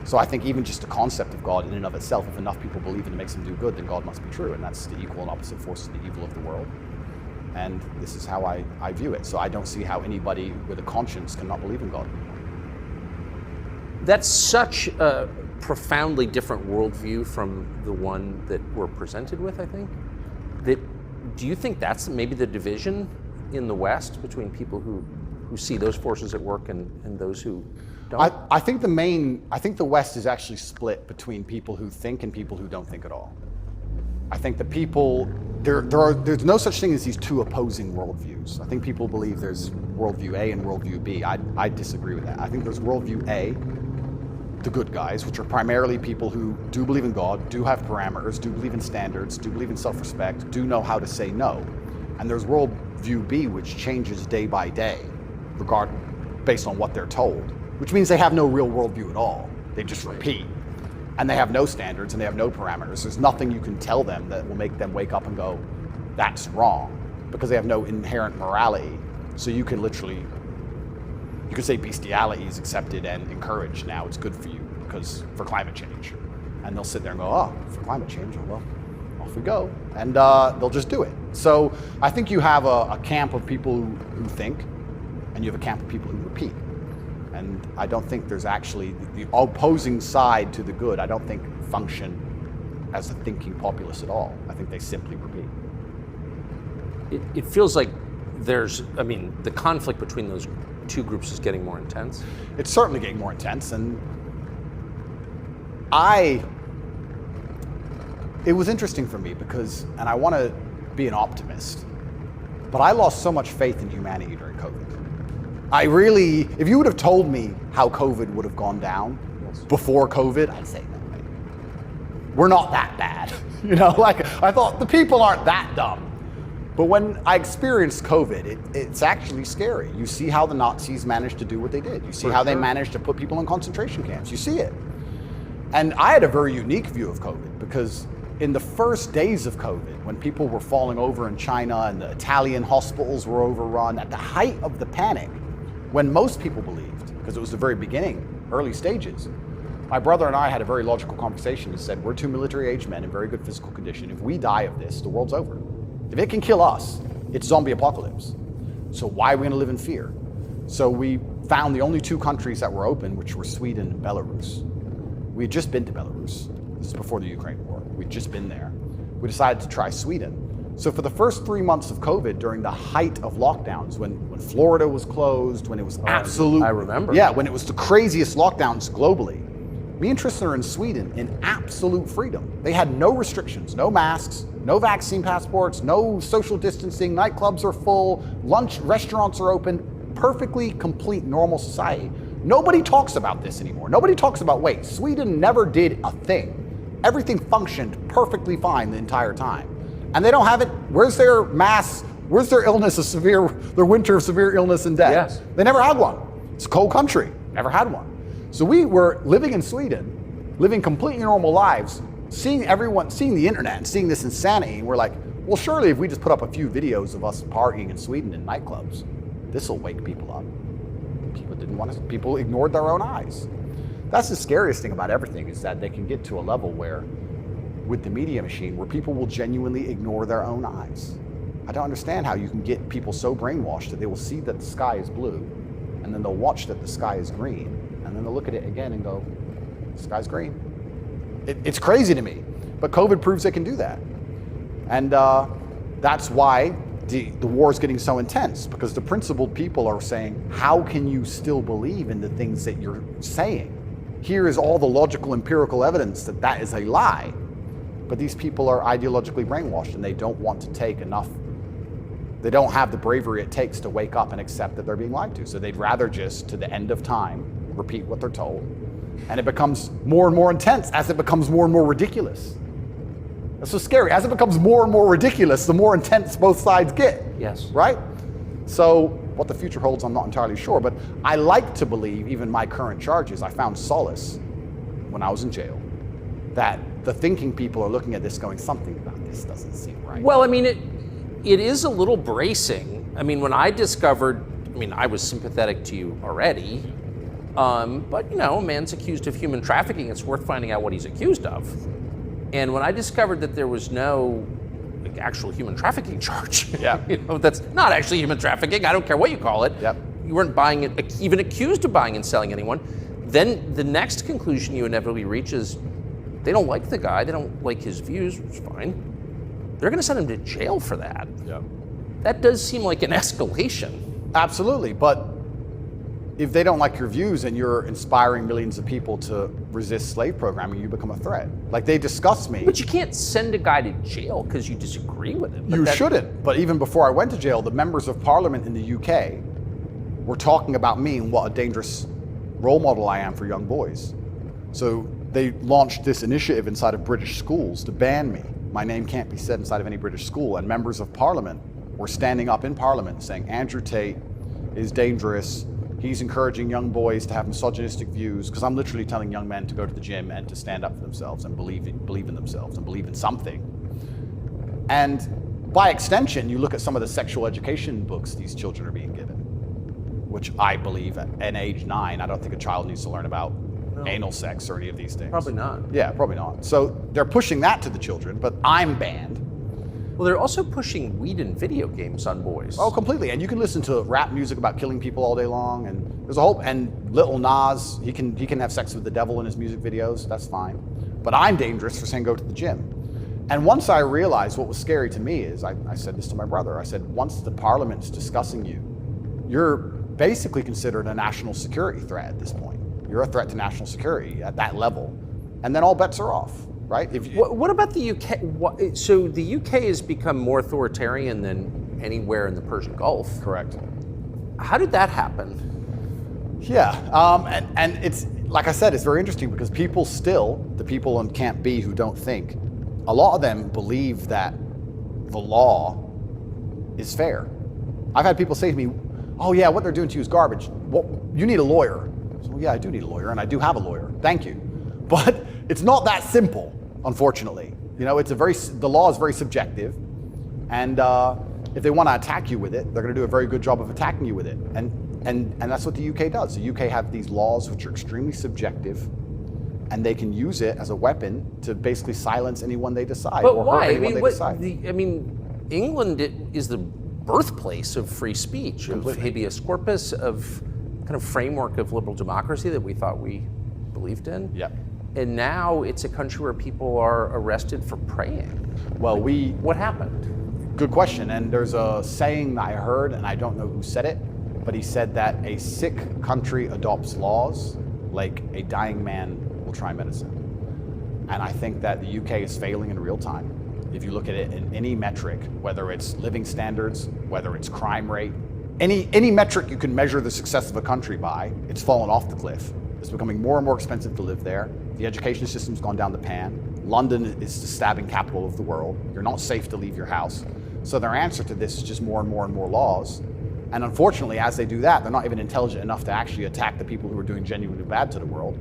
So I think even just the concept of God in and of itself, if enough people believe it and makes them do good, then God must be true. And that's the equal and opposite forces, the evil of the world. And this is how I view it. So I don't see how anybody with a conscience cannot believe in God. That's such a profoundly different worldview from the one that we're presented with, I think. Do you think that's maybe the division in the West between people who who see those forces at work and those who don't? I think the West is actually split between people who think and people who don't think at all. I think the people, there's no such thing as these two opposing worldviews. I think people believe there's worldview A and worldview B. I disagree with that. I think there's worldview A, the good guys, which are primarily people who do believe in God, do have parameters, do believe in standards, do believe in self-respect, do know how to say no. And there's worldview B, which changes day by day, based on what they're told, which means they have no real worldview at all. They just repeat. And they have no standards and they have no parameters. There's nothing you can tell them that will make them wake up and go, that's wrong, because they have no inherent morality. So you can say bestiality is accepted and encouraged now, it's good for you for climate change. And they'll sit there and go, oh, for climate change, well, off we go. And they'll just do it. So I think you have a camp of people who think, and you have a camp of people who repeat. And I don't think there's actually the opposing side to the good, I don't think function as a thinking populace at all. I think they simply repeat. It feels like the conflict between those two groups is getting more intense. It's certainly getting more intense, and it was interesting for me because, and I want to be an optimist, but I lost so much faith in humanity during COVID. If you would have told me how COVID would have gone down before COVID, I'd say, no way. We're not that bad. I thought the people aren't that dumb. But when I experienced COVID, it's actually scary. You see how the Nazis managed to do what they did. You see how they managed to put people in concentration camps. You see it. And I had a very unique view of COVID because in the first days of COVID, when people were falling over in China and the Italian hospitals were overrun, at the height of the panic, when most people believed, because it was the very beginning, early stages, my brother and I had a very logical conversation and said, we're two military-aged men in very good physical condition. If we die of this, the world's over. If it can kill us, it's zombie apocalypse. So why are we gonna live in fear? So we found the only two countries that were open, which were Sweden and Belarus. We had just been to Belarus. This is before the Ukraine war. We'd just been there. We decided to try Sweden. So for the first 3 months of COVID, during the height of lockdowns, when Florida was closed, when it was I remember. Yeah, when it was the craziest lockdowns globally, me and Tristan are in Sweden in absolute freedom. They had no restrictions, no masks, no vaccine passports, no social distancing, nightclubs are full, restaurants are open, perfectly complete normal society. Nobody talks about this anymore. Nobody talks about, wait, Sweden never did a thing. Everything functioned perfectly fine the entire time. And they don't have it. Where's their where's their their winter of severe illness and death? Yes. They never had one. It's a cold country, never had one. So we were living in Sweden, living completely normal lives, seeing the internet and seeing this insanity, and we're like, well, surely if we just put up a few videos of us partying in Sweden in nightclubs, this will wake people up. People ignored their own eyes. That's the scariest thing about everything, is that they can get to a level where, with the media machine, where people will genuinely ignore their own eyes. I don't understand how you can get people so brainwashed that they will see that the sky is blue, and then they'll watch that the sky is green, and then they'll look at it again and go, the sky's green. It's crazy to me, but COVID proves they can do that. And that's why the war is getting so intense, because the principled people are saying, how can you still believe in the things that you're saying? Here is all the logical, empirical evidence that that is a lie. But these people are ideologically brainwashed, and they don't want to take enough. They don't have the bravery it takes to wake up and accept that they're being lied to. So they'd rather just, to the end of time, repeat what they're told. And it becomes more and more intense as it becomes more and more ridiculous. That's so scary. As it becomes more and more ridiculous, the more intense both sides get. Yes. Right? So what the future holds, I'm not entirely sure. But I like to believe, even my current charges, I found solace when I was in jail, that the thinking people are looking at this going, something about this doesn't seem right. Well, I mean, it is a little bracing. I mean, when I discovered, I was sympathetic to you already, but a man's accused of human trafficking, it's worth finding out what he's accused of. And when I discovered that there was no actual human trafficking charge, that's not actually human trafficking, I don't care what you call it, you weren't buying it, even accused of buying and selling anyone, then the next conclusion you inevitably reach is, they don't like the guy, they don't like his views, which is fine. They're gonna send him to jail for that. Yeah. That does seem like an escalation. Absolutely, but if they don't like your views and you're inspiring millions of people to resist slave programming, you become a threat. Like, they discuss me. But you can't send a guy to jail because you disagree with him. You shouldn't. But even before I went to jail, the members of parliament in the UK were talking about me and what a dangerous role model I am for young boys. So they launched this initiative inside of British schools to ban me. My name can't be said inside of any British school. And members of parliament were standing up in parliament saying, Andrew Tate is dangerous. He's encouraging young boys to have misogynistic views, because I'm literally telling young men to go to the gym and to stand up for themselves and believe in themselves and believe in something. And by extension, you look at some of the sexual education books these children are being given, which I believe at age 9, I don't think a child needs to learn about anal sex or any of these things. Probably not. Yeah, probably not. So they're pushing that to the children, but I'm banned. Well, they're also pushing weed and video games on boys. Oh, completely. And you can listen to rap music about killing people all day long, and there's a whole, and Lil Nas, he can have sex with the devil in his music videos, that's fine. But I'm dangerous for saying go to the gym. And once I realized what was scary to me is, I said this to my brother, I said, once the parliament's discussing you, you're basically considered a national security threat at this point. You're a threat to national security at that level. And then all bets are off. Right? What about the UK? So the UK has become more authoritarian than anywhere in the Persian Gulf. Correct. How did that happen? Yeah, and it's, like I said, it's very interesting because people still, the people in Camp B who don't think, a lot of them believe that the law is fair. I've had people say to me, oh yeah, what they're doing to you is garbage. Well, you need a lawyer. So, well, yeah, I do need a lawyer, and I do have a lawyer. Thank you. But it's not that simple, unfortunately. You know, the law is very subjective, and if they want to attack you with it, they're going to do a very good job of attacking you with it. And that's what the UK does. The UK have these laws which are extremely subjective, and they can use it as a weapon to basically silence anyone they decide. But or why? hurt anyone they decide. England is the birthplace of free speech, of habeas corpus, of kind of framework of liberal democracy that we thought we believed in. Yeah. And now it's a country where people are arrested for praying. Well, what happened? Good question. And there's a saying that I heard, and I don't know who said it, but he said that a sick country adopts laws like a dying man will try medicine. And I think that the UK is failing in real time. If you look at it in any metric, whether it's living standards, whether it's crime rate, any metric you can measure the success of a country by, it's fallen off the cliff. It's becoming more and more expensive to live there. The education system's gone down the pan. London is the stabbing capital of the world. You're not safe to leave your house. So their answer to this is just more and more and more laws. And unfortunately, as they do that, they're not even intelligent enough to actually attack the people who are doing genuinely bad to the world.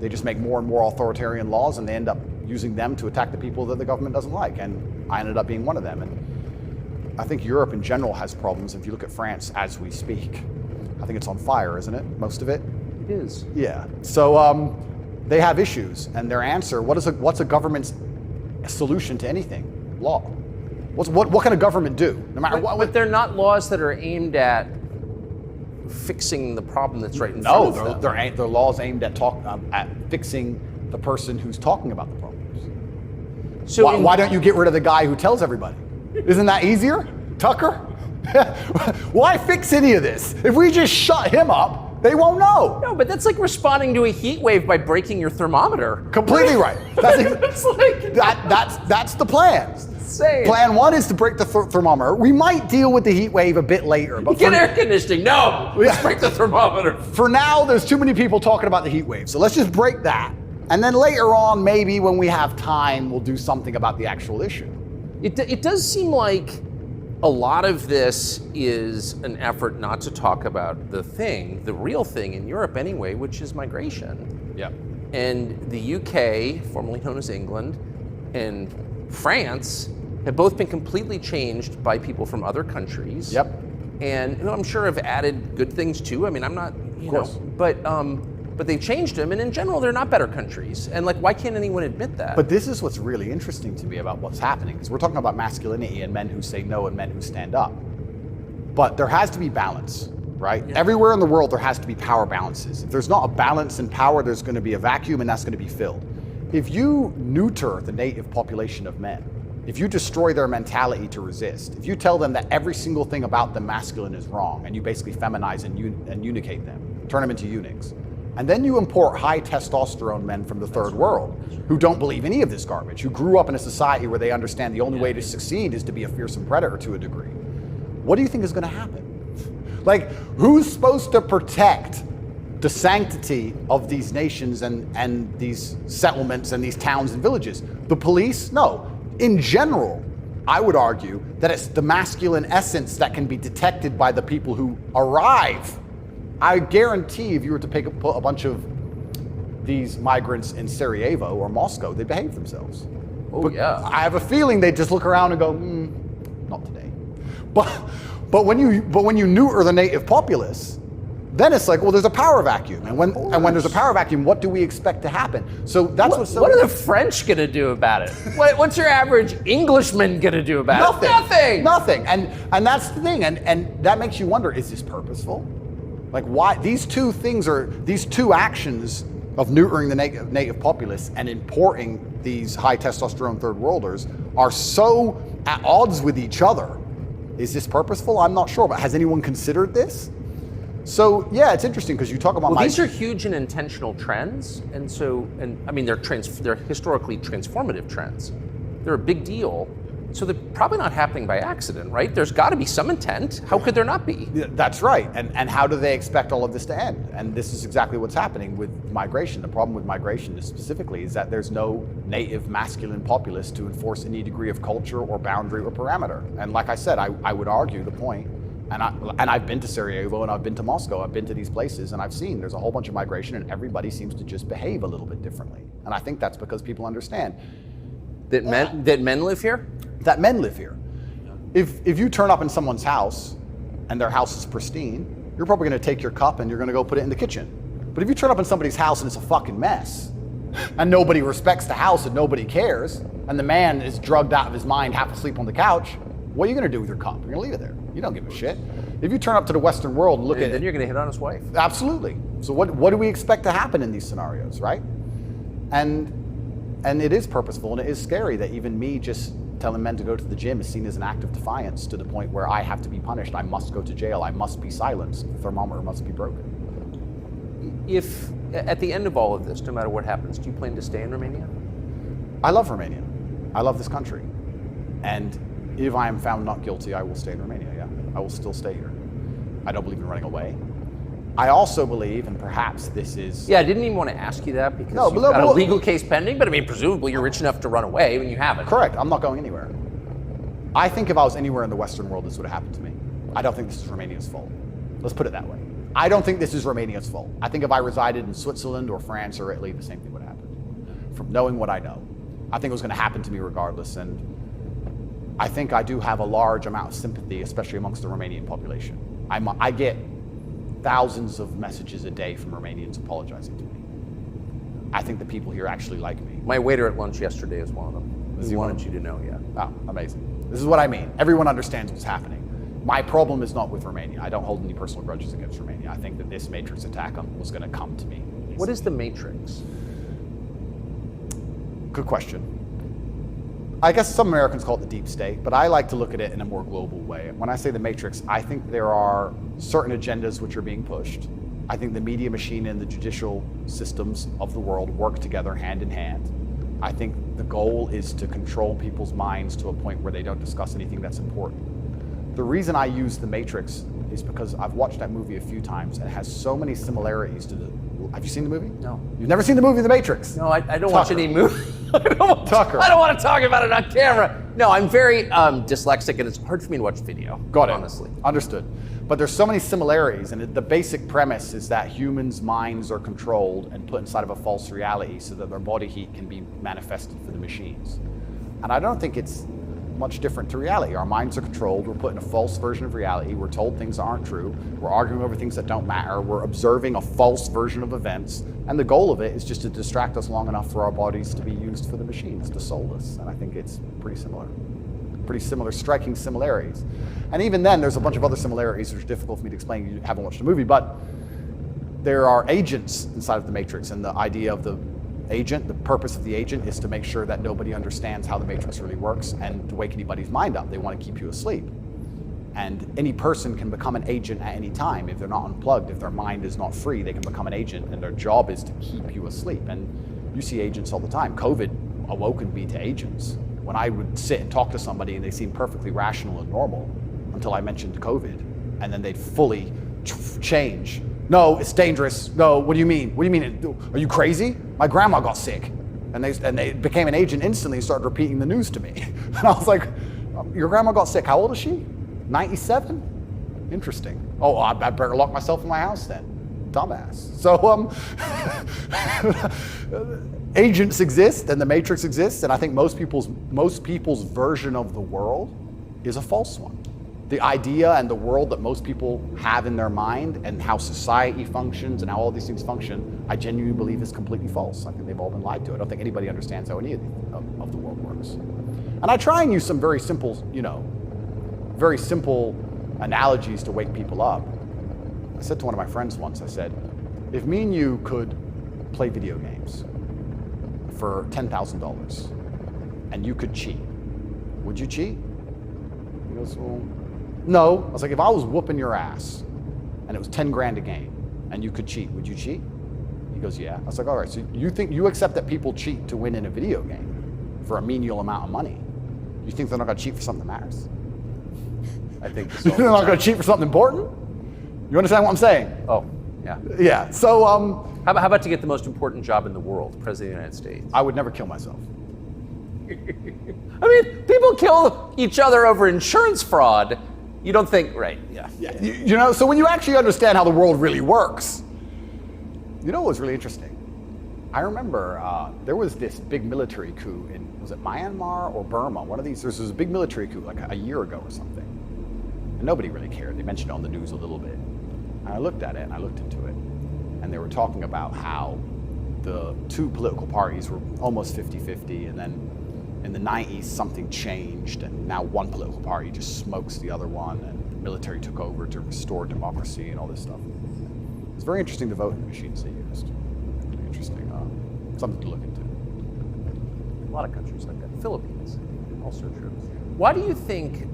They just make more and more authoritarian laws, and they end up using them to attack the people that the government doesn't like. And I ended up being one of them. And I think Europe in general has problems. If you look at France as we speak, I think it's on fire, isn't it? Most of it? It is. Yeah. So they have issues, and their answer, what's a government's solution to anything? Law. What can a government do? No matter what. But they're not laws that are aimed at fixing the problem that's right in front of them. No, they're laws aimed at fixing the person who's talking about the problems. So why don't you get rid of the guy who tells everybody? Isn't that easier? Tucker? Why fix any of this? If we just shut him up, they won't know. No, but that's like responding to a heat wave by breaking your thermometer. Completely right. That's the plan. Insane. Plan 1 is to break the thermometer. We might deal with the heat wave a bit later. But get air conditioning. No, let's break the thermometer. For now, there's too many people talking about the heat wave. So let's just break that. And then later on, maybe when we have time, we'll do something about the actual issue. It does seem like a lot of this is an effort not to talk about the real thing in Europe anyway, which is migration. Yeah. And the UK, formerly known as England, and France have both been completely changed by people from other countries. Yep. And I'm sure have added good things too. I mean, I'm not, you know, but they've changed them, and in general, they're not better countries. And like, why can't anyone admit that? But this is what's really interesting to me about what's happening, because we're talking about masculinity and men who say no and men who stand up. But there has to be balance, right? Yeah. Everywhere in the world, there has to be power balances. If there's not a balance in power, there's going to be a vacuum, and that's going to be filled. If you neuter the native population of men, if you destroy their mentality to resist, if you tell them that every single thing about them masculine is wrong, and you basically feminize and unicate them, turn them into eunuchs. And then you import high testosterone men from the third world who don't believe any of this garbage, who grew up in a society where they understand the only way to succeed is to be a fearsome predator to a degree. What do you think is going to happen? Like, who's supposed to protect the sanctity of these nations and these settlements and these towns and villages? The police? No. In general, I would argue that it's the masculine essence that can be detected by the people who arrive. I guarantee if you were to put a bunch of these migrants in Sarajevo or Moscow, they behave themselves. Oh, yeah. I have a feeling they just look around and go, not today. But when you neuter the native populace, then it's like, well, there's a power vacuum, and when there's a power vacuum, what do we expect to happen? So that's what are the French gonna do about it? What's your average Englishman gonna do about it? Nothing. And that's the thing, and that makes you wonder: is this purposeful? Like, why these two actions of neutering the native populace and importing these high testosterone third worlders are so at odds with each other? Is this purposeful? I'm not sure, but has anyone considered this? So yeah, it's interesting because you talk about these are huge and intentional trends, and I mean they're historically transformative trends. They're a big deal, so they're probably not happening by accident, right? There's got to be some intent. How could there not be? That's right. And how do they expect all of this to end? And this is exactly what's happening with migration. The problem with migration specifically is that there's no native masculine populace to enforce any degree of culture or boundary or parameter. And like I said, I would argue the point. And I've been to Sarajevo and I've been to Moscow. I've been to these places and I've seen there's a whole bunch of migration and everybody seems to just behave a little bit differently. And I think that's because people understand that men live here. That men live here. If you turn up in someone's house and their house is pristine, you're probably going to take your cup and you're going to go put it in the kitchen. But if you turn up in somebody's house and it's a fucking mess, and nobody respects the house and nobody cares, and the man is drugged out of his mind, half asleep on the couch, what are you going to do with your cup? You're going to leave it there. You don't give a shit. If you turn up to the Western world and look at it, then you're going to hit on his wife. Absolutely. So what do we expect to happen in these scenarios, right? And it is purposeful and it is scary that even me just telling men to go to the gym is seen as an act of defiance to the point where I have to be punished. I must go to jail. I must be silenced. The thermometer must be broken. If at the end of all of this, no matter what happens, do you plan to stay in Romania? I love Romania. I love this country. And if I am found not guilty, I will stay in Romania, yeah. I will still stay here. I don't believe in running away. I also believe, and perhaps this is... Yeah, I didn't even want to ask you that because you've got a legal case pending, but I mean, presumably you're rich enough to run away when you haven't. Correct, I'm not going anywhere. I think if I was anywhere in the Western world, this would have happened to me. I don't think this is Romania's fault. Let's put it that way. I don't think this is Romania's fault. I think if I resided in Switzerland or France or Italy, the same thing would happen. From knowing what I know. I think it was going to happen to me regardless, and I think I do have a large amount of sympathy, especially amongst the Romanian population. I get thousands of messages a day from Romanians apologizing to me. I think the people here actually like me. My waiter at lunch yesterday is one of them. He wanted you to know, yeah. Oh, amazing. This is what I mean. Everyone understands what's happening. My problem is not with Romania. I don't hold any personal grudges against Romania. I think that this Matrix attack was going to come to me. What is the Matrix? Good question. I guess some Americans call it the deep state, but I like to look at it in a more global way. When I say the Matrix, I think there are certain agendas which are being pushed. I think the media machine and the judicial systems of the world work together hand in hand. I think the goal is to control people's minds to a point where they don't discuss anything that's important. The reason I use the Matrix is because I've watched that movie a few times and it has so many similarities to the... Have you seen the movie? No. You've never seen the movie The Matrix? No, I don't watch any movie. Tucker. I don't want to talk about it on camera. No, I'm very dyslexic and it's hard for me to watch video. Got it. Honestly. Understood. But there's so many similarities, and the basic premise is that humans' minds are controlled and put inside of a false reality so that their body heat can be manifested for the machines. And I don't think it's much different to reality. Our minds are controlled, we're put in a false version of reality, we're told things that aren't true, we're arguing over things that don't matter, we're observing a false version of events, and the goal of it is just to distract us long enough for our bodies to be used for the machines, to soulless. And I think it's pretty similar, striking similarities. And even then, there's a bunch of other similarities which are difficult for me to explain. You haven't watched the movie, but there are agents inside of the Matrix, and the idea of the agent, the purpose of the agent is to make sure that nobody understands how the Matrix really works and to wake anybody's mind up. They want to keep you asleep. And any person can become an agent at any time. If they're not unplugged, if their mind is not free, they can become an agent, and their job is to keep you asleep. And you see agents all the time. COVID awoken me to agents. When I would sit and talk to somebody and they seemed perfectly rational and normal until I mentioned COVID, and then they'd fully change. No, it's dangerous. No, what do you mean? What do you mean? Are you crazy? My grandma got sick. And they became an agent instantly and started repeating the news to me. And I was like, your grandma got sick. How old is she? 97? Interesting. Oh, I better lock myself in my house then. Dumbass. So agents exist and the Matrix exists, and I think most people's version of the world is a false one. The idea and the world that most people have in their mind and how society functions and how all these things function, I genuinely believe is completely false. I think they've all been lied to. I don't think anybody understands how any of the world works. And I try and use some very simple, very simple analogies to wake people up. I said to one of my friends once, I said, if me and you could play video games for $10,000 and you could cheat, would you cheat? He goes, well, no. I was like, if I was whooping your ass and it was 10 grand a game and you could cheat, would you cheat? He goes, yeah. I was like, all right, so you accept that people cheat to win in a video game for a menial amount of money. You think they're not gonna cheat for something that matters? I think so. They're not gonna cheat for something important? You understand what I'm saying? Oh, yeah. Yeah, so How about to get the most important job in the world, President of the United States? I would never kill myself. I mean, people kill each other over insurance fraud. You don't think, right? Yeah. Yeah. So when you actually understand how the world really works, what was really interesting? I remember there was this big military coup was it Myanmar or Burma? One of these. There was a big military coup like a year ago or something. And nobody really cared. They mentioned it on the news a little bit. And I looked at it and I looked into it. And they were talking about how the two political parties were almost 50-50, and then in the 90s, something changed, and now one political party just smokes the other one, and the military took over to restore democracy and all this stuff. It's very interesting, the voting machines they used. Really interesting. Something to look into. A lot of countries like that. Philippines, also true. Why do you think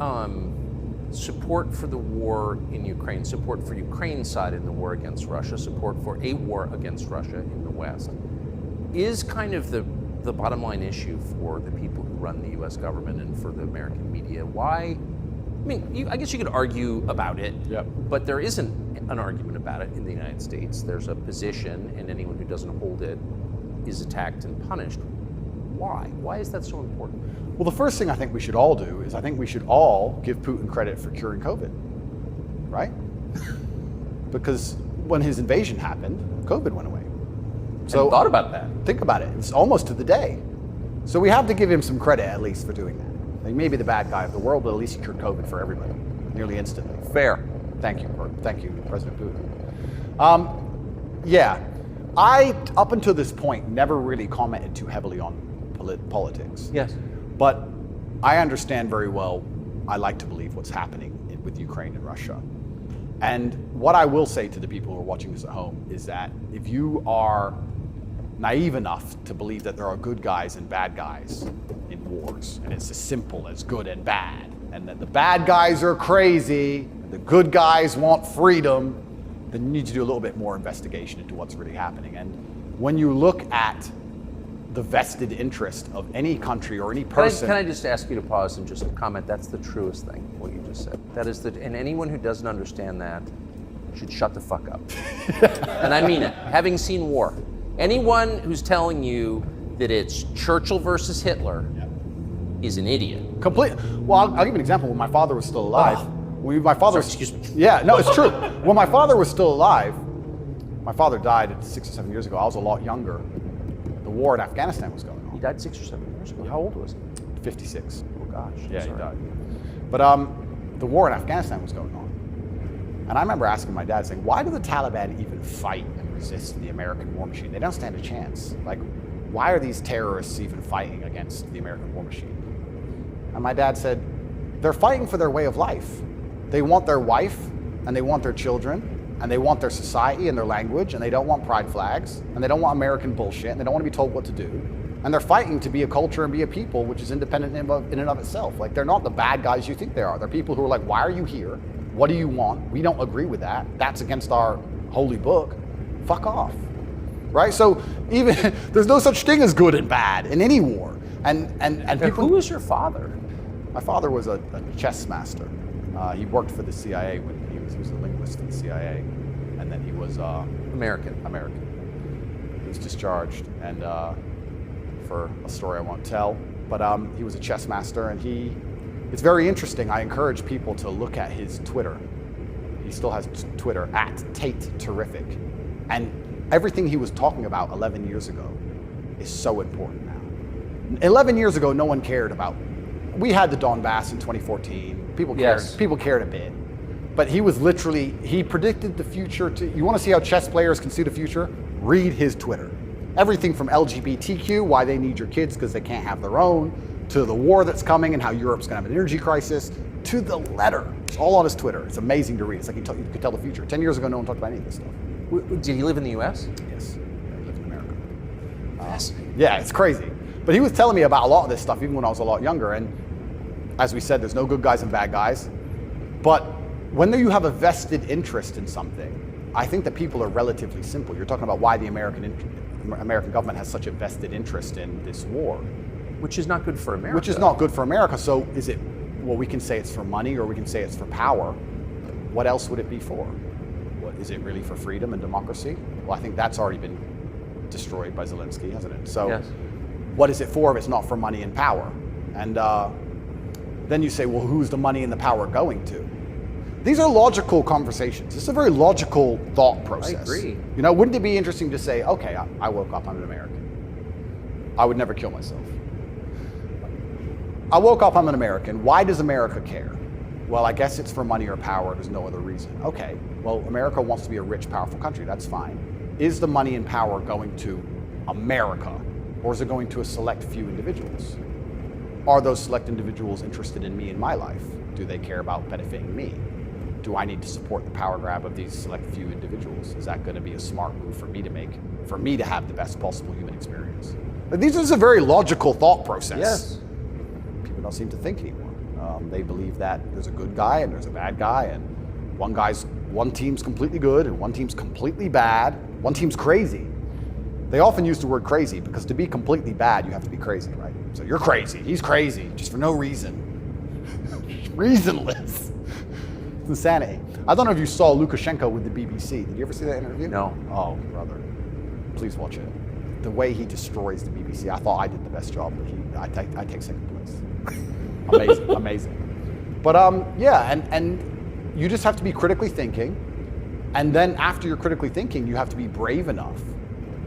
support for the war in Ukraine, support for Ukraine's side in the war against Russia, support for a war against Russia in the West, is kind of the bottom line issue for the people who run the U.S. government and for the American media? Why? I mean, I guess you could argue about it, Yep. but there isn't an argument about it in the United States. There's a position, and anyone who doesn't hold it is attacked and punished. Why? Why is that so important? Well, the first thing I think we should all do is I think we should all give Putin credit for curing COVID, right? Because when his invasion happened, COVID went away. So thought about that. Think about it. It's almost to the day. So we have to give him some credit at least for doing that. He may be the bad guy of the world, but at least he cured COVID for everybody, nearly instantly. Fair. Thank you, President Putin. Yeah, I, up until this point, never really commented too heavily on politics. Yes. But I understand very well, I like to believe what's happening with Ukraine and Russia. And what I will say to the people who are watching this at home is that if you are naive enough to believe that there are good guys and bad guys in wars, and it's as simple as good and bad, and that the bad guys are crazy, and the good guys want freedom, then you need to do a little bit more investigation into what's really happening. And when you look at the vested interest of any country or any person. Can I just ask you to pause and just comment? That's the truest thing, what you just said. That is and anyone who doesn't understand that should shut the fuck up. And I mean it, having seen war. Anyone who's telling you that it's Churchill versus Hitler is an idiot. Well, I'll give you an example. When my father was still alive, Excuse me. Yeah, no, it's true. When my father was still alive, my father died 6 or 7 years ago. I was a lot younger. The war in Afghanistan was going on. He died 6 or 7 years ago. How old was he? 56. Oh gosh. Yeah, sorry. he died. But the war in Afghanistan was going on. And I remember asking my dad, saying, why do the Taliban even fight and resist the American war machine? They don't stand a chance. Like, why are these terrorists even fighting against the American war machine? And my dad said, they're fighting for their way of life. They want their wife, and they want their children, and they want their society and their language, and they don't want pride flags, and they don't want American bullshit, and they don't want to be told what to do. And they're fighting to be a culture and be a people which is independent in and of itself. Like, they're not the bad guys you think they are. They're people who are like, why are you here? What do you want? We don't agree with that. That's against our holy book. Fuck off. Right? So even there's no such thing as good and bad in any war. And people. Who was your father? My father was a chess master. He worked for the CIA when he was a linguist for the CIA, and then he was American. He was discharged, and for a story I won't tell, but he was a chess master, and it's very interesting. I encourage people to look at his Twitter. He still has Twitter, @Tate Terrific, and everything he was talking about 11 years ago is so important now. 11 years ago, no one cared about. We had the Donbass in 2014. People cared. Yes. People cared a bit, but he was literally. He predicted the future. You want to see how chess players can see the future? Read his Twitter. Everything from LGBTQ, why they need your kids because they can't have their own, to the war that's coming and how Europe's going to have an energy crisis, to the letter. It's all on his Twitter. It's amazing to read. It's like you could tell the future. 10 years ago, no one talked about any of this stuff. Did he live in the U.S.? Yes, he lived in America. Fascinating. Yeah, it's crazy. But he was telling me about a lot of this stuff even when I was a lot younger. And as we said, there's no good guys and bad guys. But when you have a vested interest in something, I think that people are relatively simple. You're talking about why the American government has such a vested interest in this war. Which is not good for America. Which is not good for America. So is it, well, we can say it's for money or we can say it's for power. What else would it be for? What, is it really for freedom and democracy? Well, I think that's already been destroyed by Zelensky, hasn't it? So yes. What is it for if it's not for money and power? And then you say, well, who's the money and the power going to? These are logical conversations. This is a very logical thought process. I agree. You know, wouldn't it be interesting to say, okay, I woke up, I'm an American. I would never kill myself. I woke up, I'm an American. Why does America care? Well, I guess it's for money or power. There's no other reason. Okay, well, America wants to be a rich, powerful country. That's fine. Is the money and power going to America, or is it going to a select few individuals? Are those select individuals interested in me and my life? Do they care about benefiting me? Do I need to support the power grab of these select few individuals? Is that going to be a smart move for me to make, for me to have the best possible human experience? But this is a very logical thought process. Yes. People don't seem to think anymore. They believe that there's a good guy and there's a bad guy, and one team's completely good and one team's completely bad. One team's crazy. They often use the word crazy because to be completely bad, you have to be crazy, right? So you're crazy, he's crazy, just for no reason. Reasonless. It's insanity. I don't know if you saw Lukashenko with the BBC. Did you ever see that interview? No. Oh, brother. Please watch it. The way he destroys the BBC. I thought I did the best job, but I take second place. Amazing, amazing. But yeah, and you just have to be critically thinking. And then after you're critically thinking, you have to be brave enough.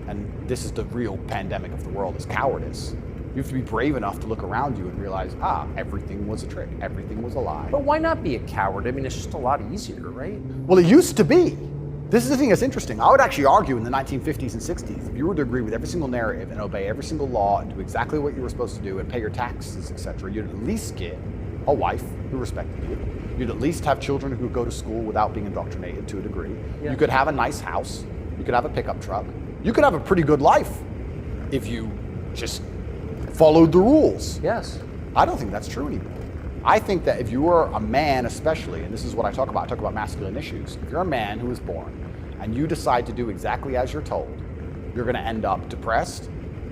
And this is the real pandemic of the world, is cowardice. You have to be brave enough to look around you and realize, everything was a trick. Everything was a lie. But why not be a coward? I mean, it's just a lot easier, right? Well, it used to be. This is the thing that's interesting. I would actually argue in the 1950s and 60s, if you were to agree with every single narrative and obey every single law and do exactly what you were supposed to do and pay your taxes, etc., you'd at least get a wife who respected you. You'd at least have children who could go to school without being indoctrinated to a degree. Yeah. You could have a nice house. You could have a pickup truck. You could have a pretty good life if you just followed the rules. Yes. I don't think that's true anymore. I think that if you are a man especially, and this is what I talk about masculine issues, if you're a man who is born and you decide to do exactly as you're told, you're gonna end up depressed,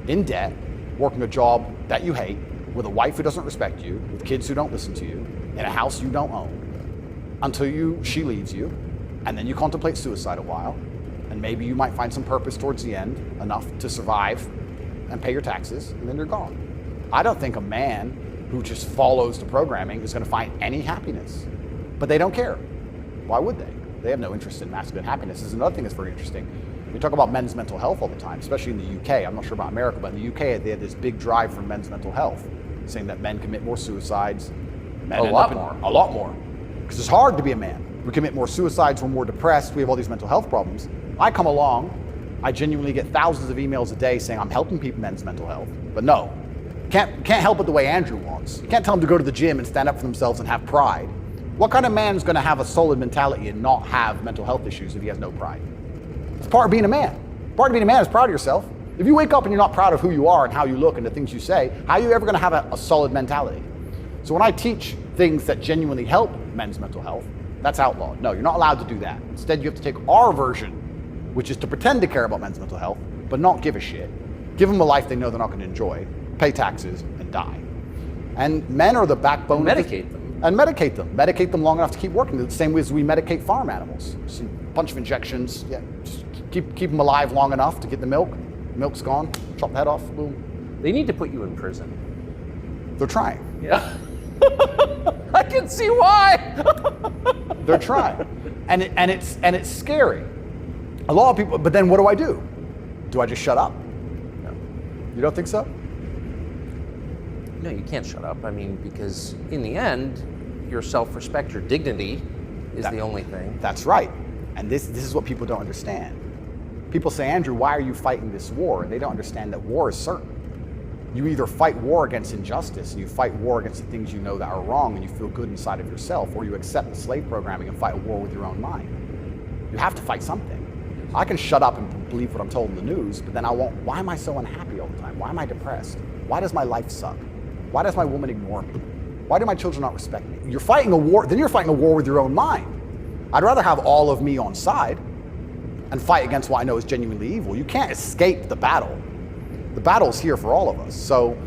in debt, working a job that you hate, with a wife who doesn't respect you, with kids who don't listen to you, in a house you don't own, until she leaves you, and then you contemplate suicide a while, and maybe you might find some purpose towards the end, enough to survive and pay your taxes, and then you're gone. I don't think a man who just follows the programming is going to find any happiness. But they don't care. Why would they? They have no interest in masculine happiness. This is another thing that's very interesting. We talk about men's mental health all the time, especially in the UK. I'm not sure about America, but in the UK, they have this big drive for men's mental health, saying that men commit more suicides. Men A lot more. Because it's hard to be a man. We commit more suicides, we're more depressed, we have all these mental health problems. I come along, I genuinely get thousands of emails a day saying I'm helping people men's mental health, but no. Can't help it the way Andrew wants. You can't tell them to go to the gym and stand up for themselves and have pride. What kind of man's gonna have a solid mentality and not have mental health issues if he has no pride? It's part of being a man. Part of being a man is proud of yourself. If you wake up and you're not proud of who you are and how you look and the things you say, how are you ever going to have a solid mentality? So when I teach things that genuinely help men's mental health, that's outlawed. No, you're not allowed to do that. Instead, you have to take our version, which is to pretend to care about men's mental health, but not give a shit. Give them a life they know they're not going to enjoy, pay taxes, and die. And men are the backbone. Medicate them. And medicate them. Medicate them long enough to keep working. The same way as we medicate farm animals. Just a bunch of injections. Yeah, just keep them alive long enough to get the milk. Milk's gone. Chop the head off. Boom. They need to put you in prison. They're trying. Yeah. I can see why. They're trying. And it's scary. A lot of people, but then what do? Do I just shut up? No. You don't think so? No, you can't shut up. I mean, because in the end, your self-respect, your dignity is the only thing. That's right. And this is what people don't understand. People say, Andrew, why are you fighting this war? And they don't understand that war is certain. You either fight war against injustice and you fight war against the things you know that are wrong and you feel good inside of yourself, or you accept the slave programming and fight a war with your own mind. You have to fight something. I can shut up and believe what I'm told in the news, but then I won't. Why am I so unhappy all the time? Why am I depressed? Why does my life suck? Why does my woman ignore me? Why do my children not respect me? You're fighting a war, then you're fighting a war with your own mind. I'd rather have all of me on side and fight against what I know is genuinely evil. You can't escape the battle. The battle's here for all of us. So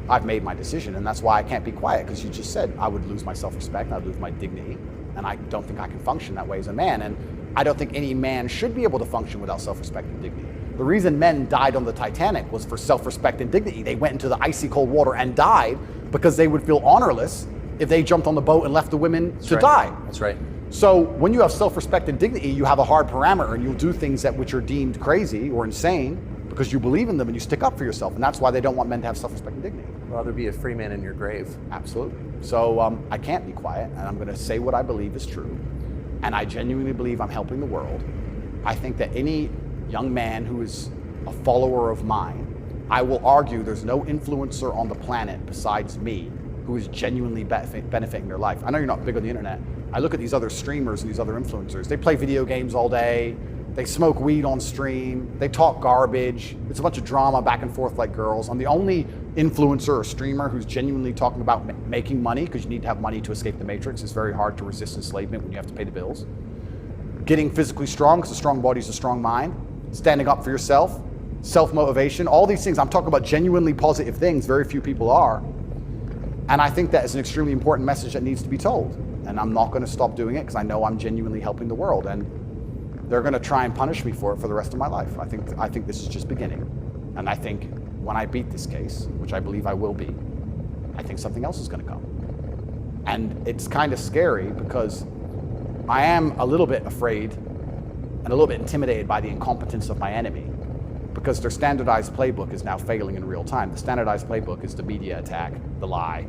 I've made my decision, and that's why I can't be quiet, because you just said I would lose my self-respect, I'd lose my dignity, and I don't think I can function that way as a man. And I don't think any man should be able to function without self-respect and dignity. The reason men died on the Titanic was for self-respect and dignity. They went into the icy cold water and died because they would feel honorless if they jumped on the boat and left the women to die. That's right. So when you have self-respect and dignity, you have a hard parameter, and you'll do things which are deemed crazy or insane because you believe in them and you stick up for yourself. And that's why they don't want men to have self-respect and dignity. Rather be a free man in your grave. Absolutely. So I can't be quiet, and I'm going to say what I believe is true. And I genuinely believe I'm helping the world. I think that any young man who is a follower of mine, I will argue there's no influencer on the planet besides me who is genuinely benefiting their life. I know you're not big on the internet. I look at these other streamers and these other influencers. They play video games all day. They smoke weed on stream. They talk garbage. It's a bunch of drama back and forth like girls. I'm the only influencer or streamer who's genuinely talking about making money, because you need to have money to escape the matrix. It's very hard to resist enslavement when you have to pay the bills. Getting physically strong, because a strong body is a strong mind. Standing up for yourself. Self-motivation. All these things. I'm talking about genuinely positive things. Very few people are. And I think that is an extremely important message that needs to be told. And I'm not going to stop doing it because I know I'm genuinely helping the world. And they're going to try and punish me for it for the rest of my life. I think this is just beginning. And I think when I beat this case, which I believe I will be, I think something else is going to come. And it's kind of scary because I am a little bit afraid and a little bit intimidated by the incompetence of my enemy, because their standardized playbook is now failing in real time. The standardized playbook is the media attack, the lie,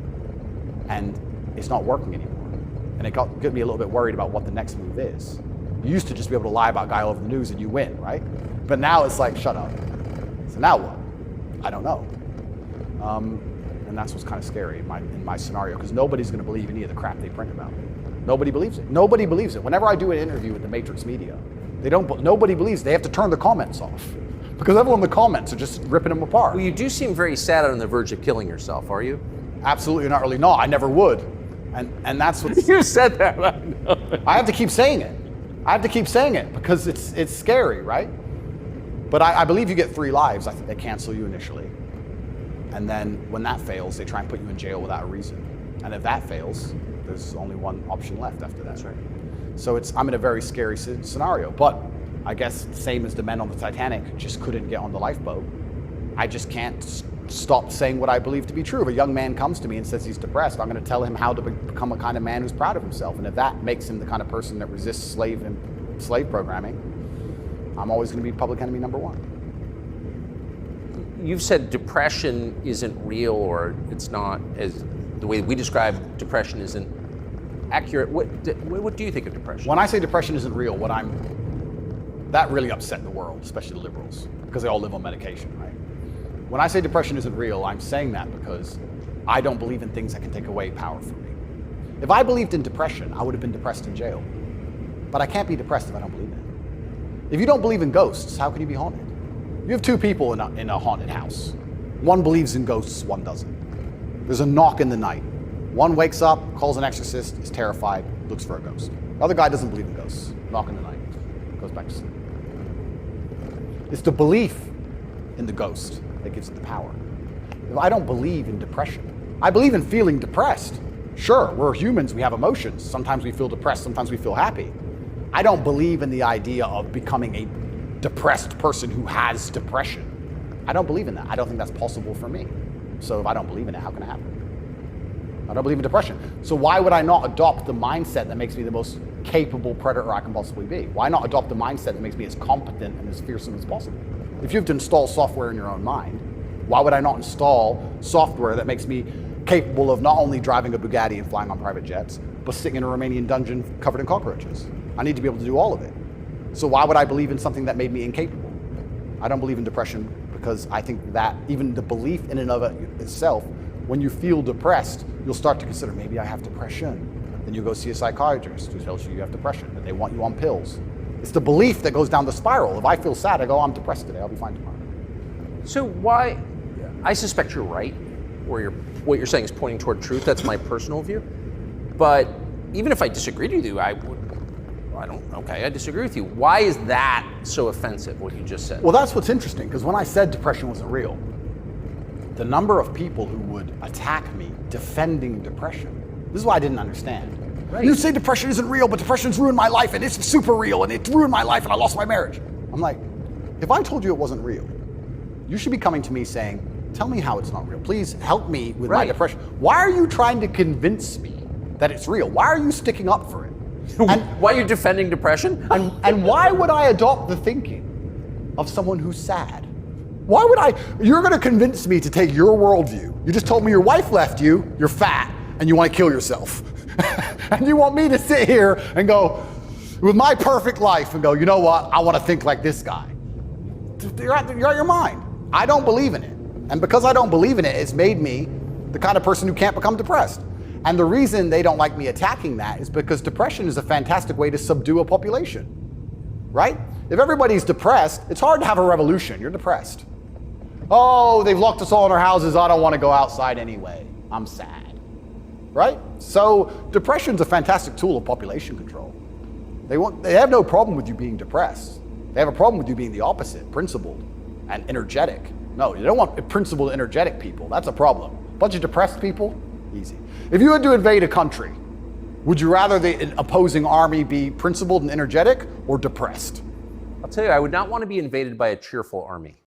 and it's not working anymore. And it got me a little bit worried about what the next move is. You used to just be able to lie about a guy all over the news and you win, right? But now it's like, shut up. So now what? I don't know. And that's what's kind of scary in my scenario, because nobody's going to believe any of the crap they print about me. Nobody believes it. Nobody believes it. Whenever I do an interview with the Matrix media, nobody believes it. They have to turn the comments off, because everyone in the comments are just ripping them apart. Well, you do seem very sad on the verge of killing yourself, are you? Absolutely not, really. No, I never would. And that's what You said that. I know. I have to keep saying it. I have to keep saying it because it's scary, right? But I believe you get 3 lives. I think they cancel you initially. And then when that fails, they try and put you in jail without a reason. And if that fails, there's only one option left after that. That's right. So I'm in a very scary scenario. But I guess same as the men on the Titanic just couldn't get on the lifeboat. I just can't stop saying what I believe to be true. If a young man comes to me and says he's depressed, I'm going to tell him how to become a kind of man who's proud of himself. And if that makes him the kind of person that resists slave programming, I'm always going to be public enemy number 1. You've said depression isn't real, or it's not, as the way we describe depression isn't accurate. What do you think of depression? When I say depression isn't real, that really upset the world, especially the liberals, because they all live on medication, right? When I say depression isn't real, I'm saying that because I don't believe in things that can take away power from me. If I believed in depression, I would have been depressed in jail. But I can't be depressed if I don't believe in it. If you don't believe in ghosts, how can you be haunted? You have two people in a haunted house. One believes in ghosts, one doesn't. There's a knock in the night. One wakes up, calls an exorcist, is terrified, looks for a ghost. The other guy doesn't believe in ghosts. Knock in the night, goes back to sleep. It's the belief in the ghost that gives it the power. If I don't believe in depression, I believe in feeling depressed. Sure, we're humans, we have emotions. Sometimes we feel depressed, sometimes we feel happy. I don't believe in the idea of becoming a depressed person who has depression. I don't believe in that. I don't think that's possible for me. So if I don't believe in it, how can it happen? I don't believe in depression. So why would I not adopt the mindset that makes me the most capable predator I can possibly be? Why not adopt the mindset that makes me as competent and as fearsome as possible? If you have to install software in your own mind, why would I not install software that makes me capable of not only driving a Bugatti and flying on private jets, but sitting in a Romanian dungeon covered in cockroaches? I need to be able to do all of it. So why would I believe in something that made me incapable? I don't believe in depression because I think that even the belief in and of itself, when you feel depressed, you'll start to consider, maybe I have depression. Then you go see a psychiatrist who tells you you have depression and they want you on pills. It's the belief that goes down the spiral. If I feel sad, I go, I'm depressed today, I'll be fine tomorrow. So why, I suspect you're right, or what you're saying is pointing toward truth. That's my personal view. But even if I disagreed with you, I disagree with you. Why is that so offensive, what you just said? Well, that's what's interesting, because when I said depression wasn't real, the number of people who would attack me defending depression, this is what I didn't understand. Right. You say depression isn't real, but depression's ruined my life, and it's super real, and it ruined my life, and I lost my marriage. I'm like, if I told you it wasn't real, you should be coming to me saying, tell me how it's not real. Please help me with my depression. Why are you trying to convince me that it's real? Why are you sticking up for it? And why are you defending depression? And why would I adopt the thinking of someone who's sad? Why would I? You're going to convince me to take your worldview. You just told me your wife left you, you're fat, and you want to kill yourself. And you want me to sit here and go, with my perfect life, and go, you know what? I want to think like this guy. You're out your mind. I don't believe in it. And because I don't believe in it, it's made me the kind of person who can't become depressed. And the reason they don't like me attacking that is because depression is a fantastic way to subdue a population, right? If everybody's depressed, it's hard to have a revolution. You're depressed. Oh, they've locked us all in our houses. I don't want to go outside anyway. I'm sad, right? So depression's a fantastic tool of population control. They have no problem with you being depressed. They have a problem with you being the opposite, principled and energetic. No, you don't want principled, energetic people. That's a problem. A bunch of depressed people, easy. If you had to invade a country, would you rather the opposing army be principled and energetic or depressed? I'll tell you, I would not want to be invaded by a cheerful army.